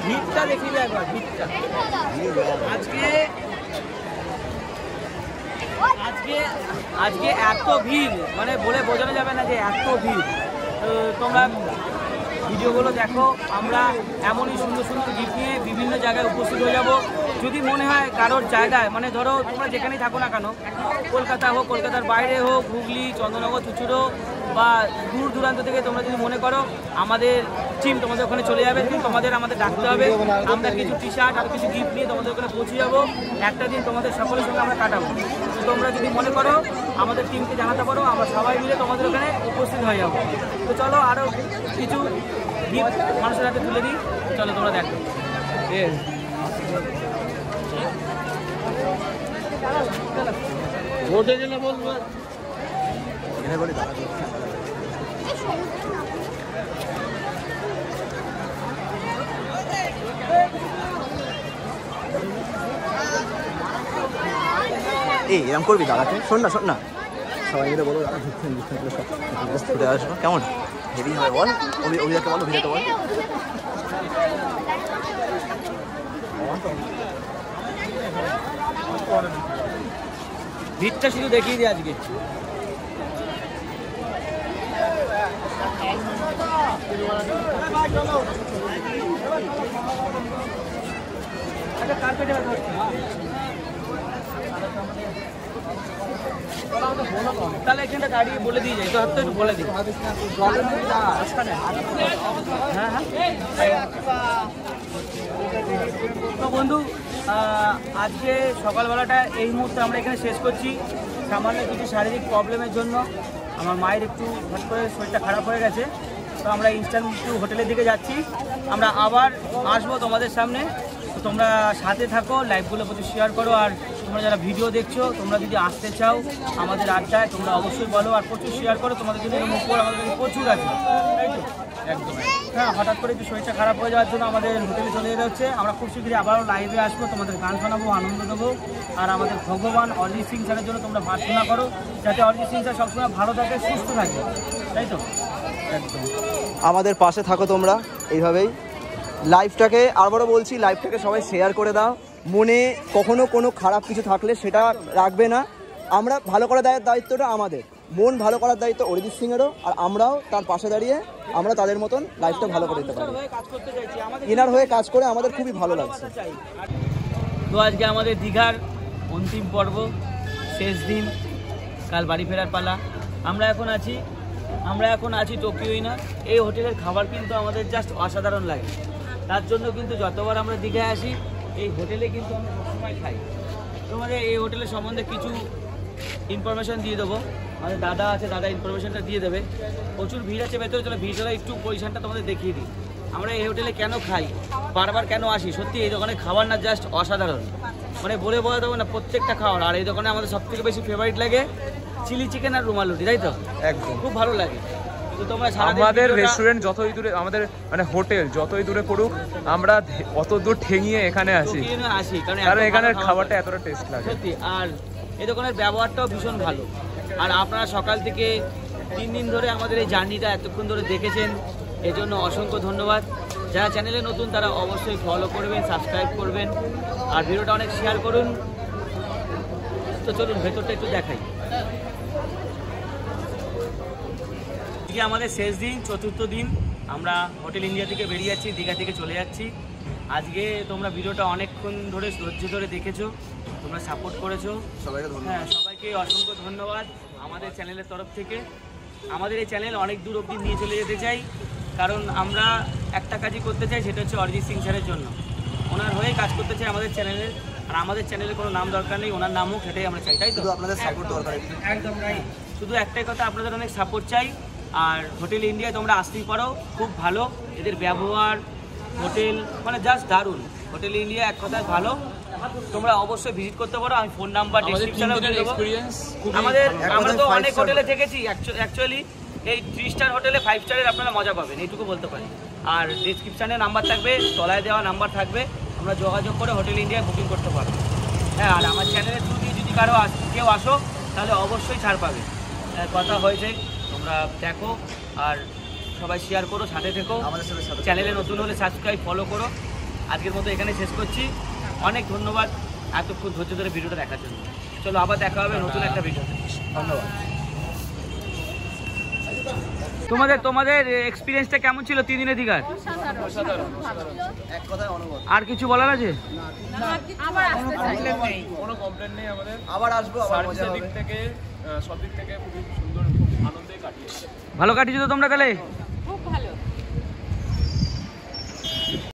ভিড়টা দেখিয়ে একবার ভিড়টা আজকে আজকে আজকে এত ভিড় মানে বলে বোঝানো যাবে না যে এত ভিড়। তোমরা ভিডিওগুলো দেখো, আমরা এমনই সুন্দর সুন্দর গিফট নিয়ে বিভিন্ন জায়গায় উপস্থিত হয়ে যাব। যদি মনে হয় কারোর জায়গায় মানে ধরো তোমরা যেখানেই থাকো না কেন, কলকাতা হোক, কলকাতার বাইরে হোক, হুগলি, চন্দ্রনগর, চুচুড়ো বা দূর দূরান্ত থেকে তোমরা যদি মনে করো আমাদের টিম তোমাদের ওখানে চলে যাবে, কিন্তু তোমাদের আমাদের ডাকতে হবে। আমরা কিছু টি শার্ট আর কিছু গিফট নিয়ে তোমাদের ওখানে পৌঁছে যাবো। একটা দিন তোমাদের সকলের সঙ্গে আমরা কাটাবো। তো তোমরা যদি মনে করো আমাদের টিমকে জানাতে পারো, আমরা সবাই মিলে তোমাদের ওখানে উপস্থিত হয়ে যাবো। তো চলো আরও কিছু গিফট মানুষের হাতে তুলে দিই। চলো তোমরা দেখো। ভোটে গেলে বলবো এরকম করবি দাদাকে? শোন না সবাই মিলে বলো দাদা ঘুরতে আসবো, কেমন হেভি হয় বল। অভিজাকে বল, অভিজাকে বল। ভিড়টা শুধু দেখিয়ে দিই আজকে। তাহলে এখানটা গাড়ি বলে দিয়ে যাই, তো হাত তো একটু বলে দিই। হ্যাঁ হ্যাঁ। তো বন্ধু, আজকে সকালবেলাটা এই মুহূর্তে আমরা এখানে শেষ করছি। সামান্য কিছু শারীরিক প্রবলেমের জন্য আমার মায়ের একটু হঠাৎ করে শরীরটা খারাপ হয়ে গেছে। তো আমরা ইনস্ট্যান্ট হোটেলের দিকে যাচ্ছি। আমরা আবার আসবো তোমাদের সামনে। তো তোমরা সাথে থাকো, লাইভগুলো প্রচুর শেয়ার করো। আর তোমরা যারা ভিডিও দেখছো, তোমরা যদি আসতে চাও আমাদের আড্ডায়, তোমরা অবশ্যই বলো আর প্রচুর শেয়ার করো। তোমাদের জন্য মুখ করে আমাদের কাছে প্রচুর আছে, তাই তো? একদম। হ্যাঁ, হঠাৎ করে একটু শরীরটা খারাপ হয়ে যাওয়ার জন্য আমাদের হোটেলে চলে যেতে হচ্ছে। আমরা খুব শীঘ্রই আবারও লাইভে আসবো, তোমাদের গান শোনাবো, আনন্দ দেবো। আর আমাদের ভগবান অরিজিৎ সিং স্যারের জন্য তোমরা প্রার্থনা করো, যাতে অরিজিৎ সিং স্যার সবসময় ভালো থাকে, সুস্থ থাকে, তাই তো? একদম। আমাদের পাশে থাকো তোমরা এইভাবেই। লাইভটাকে আবারও বলছি, লাইভটাকে সবাই শেয়ার করে দাও। মনে কখনো কোনো খারাপ কিছু থাকলে সেটা রাখবে না। আমরা ভালো করার দায়িত্বটা আমাদের, মন ভালো করার দায়িত্ব অরিজিৎ সিংয়েরও। আর আমরাও তার পাশে দাঁড়িয়ে আমরা তাদের মতন লাইফটা ভালো করে দিতে পারি। এনার হয়ে কাজ করে আমাদের খুবই ভালো লাগছে। তো আজকে আমাদের দীঘার অন্তিম পর্ব, শেষ দিন, কাল বাড়ি ফেরার পালা। আমরা এখন আছি টোকিও ইনার। এই হোটেলের খাবার কিন্তু আমাদের জাস্ট অসাধারণ লাগে। তার জন্য কিন্তু যতবার আমরা দীঘায় আসি এই হোটেলে কিন্তু আমরা সবসময় খাই। তোমাদের এই হোটেলের সম্বন্ধে কিছু ইনফরমেশান দিয়ে দেবো। আমাদের দাদা আছে, দাদা ইনফরমেশানটা দিয়ে দেবে। প্রচুর ভিড় আছে ভেতরে, চলো ভিড়টা একটু পজিশনটা তোমাদের দেখিয়ে দিই। আমরা এই হোটেলে কেন খাই, বারবার কেন আসি, সত্যি এই দোকানে খাবার না জাস্ট অসাধারণ, মানে বলে দেবো না প্রত্যেকটা খাবার। আর এই দোকানে আমাদের সবথেকে বেশি ফেভারিট লাগে চিলি চিকেন আর রুমাল রুটি, তাই তো? একদম, খুব ভালো লাগে। তো তোমরা আমাদের রেস্টুরেন্ট যতই দূরে, আমাদের মানে হোটেল যতই দূরে পড়ুক, আমরা অত দূর ঠেঙিয়ে এখানে আসি, কারণ এখানের খাবারটা এতটা টেস্ট লাগে সত্যি। আর এই দোকানের ব্যবহারটাও ভীষণ ভালো। আর আপনারা সকাল থেকে 3 দিন ধরে আমাদের এই জার্নিটা এতক্ষণ ধরে দেখেছেন, এজন্য অসংখ্য ধন্যবাদ। যারা চ্যানেলে নতুন তারা অবশ্যই ফলো করবেন, সাবস্ক্রাইব করবেন, আর ভিডিওটা অনেক শেয়ার করুন। তো চলুন ভেতরটা একটু দেখাই। আজকে আমাদের শেষ দিন, চতুর্থ দিন। আমরা হোটেল ইন্ডিয়া থেকে বেরিয়ে যাচ্ছি, দীঘা থেকে চলে যাচ্ছি। আজকে তোমরা ভিডিওটা অনেকক্ষণ ধরে ধৈর্য ধরে দেখেছো, তোমরা সাপোর্ট করেছো, সবাইকে ধন্যবাদ। হ্যাঁ, সবাইকে অসংখ্য ধন্যবাদ আমাদের চ্যানেলের তরফ থেকে। আমাদের এই চ্যানেল অনেক দূর অবধি নিয়ে চলে যেতে চাই, কারণ আমরা একটা কাজই করতে চাই, সেটা হচ্ছে অরিজিৎ সিং স্যারের জন্য। ওনার হয়েই কাজ করতে চাই আমাদের চ্যানেলের। আর আমাদের চ্যানেলে কোনো নাম দরকার নেই, ওনার নামও সেটাই আমরা চাই, তাই তো? শুধু আপনাদের সাপোর্ট দরকার। একদম রাইট। শুধু একটাই কথা, আপনাদের অনেক সাপোর্ট চাই। আর হোটেল ইন্ডিয়ায় তোমরা আসতেই পারো, খুব ভালো এদের ব্যবহার, হোটেল মানে জাস্ট দারুণ। হোটেল ইন্ডিয়া এক কথায় ভালো, তোমরা অবশ্যই ভিজিট করতে পারো। আমি ফোন নাম্বার ডেসক্রিপশনে দিয়ে দেবো। আমরা তো অনেক হোটেলে থেকেছি, অ্যাকচুয়ালি এই 3 স্টার হোটেলে 5 স্টারের আপনারা মজা পাবেন, এইটুকু বলতে পারি। আর ডেসক্রিপশানে নাম্বার থাকবে, তলায় দেওয়া নাম্বার থাকবে, আমরা যোগাযোগ করে হোটেল ইন্ডিয়ায় বুকিং করতে পারবো। হ্যাঁ, আর আমার চ্যানেলের থ্রু দিয়ে যদি কেউ আসো তাহলে অবশ্যই ছাড় পাবে। কথা হয়েছে, তোমরা দেখো আর সবাই শেয়ার করো, সাথে থেকো। আমাদের সাথে চ্যানেলে নতুন হলে সাবস্ক্রাইব, ফলো করো। আজকের মতো এখানে শেষ করছি। অনেক ধন্যবাদ এতক্ষণ ধৈর্য ধরে ভিডিওটা দেখার জন্য। চলো আবার দেখা হবে নতুন একটা ভিডিওতে। ধন্যবাদ। তোমাদের এক্সপিরিয়েন্সটা কেমন ছিল 3 দিনের দীঘার? এক কথায় অনুভব। আর কিছু বলার আছে? কোনো কমপ্লেন নেই আমাদের। আবার আসবো, আবার মজা হবে। দিক থেকে সব দিক থেকে খুবই সুন্দর, খুব আনন্দে কাটিয়েছি। ভালো কাটিয়েছো তো তোমরা তাহলে?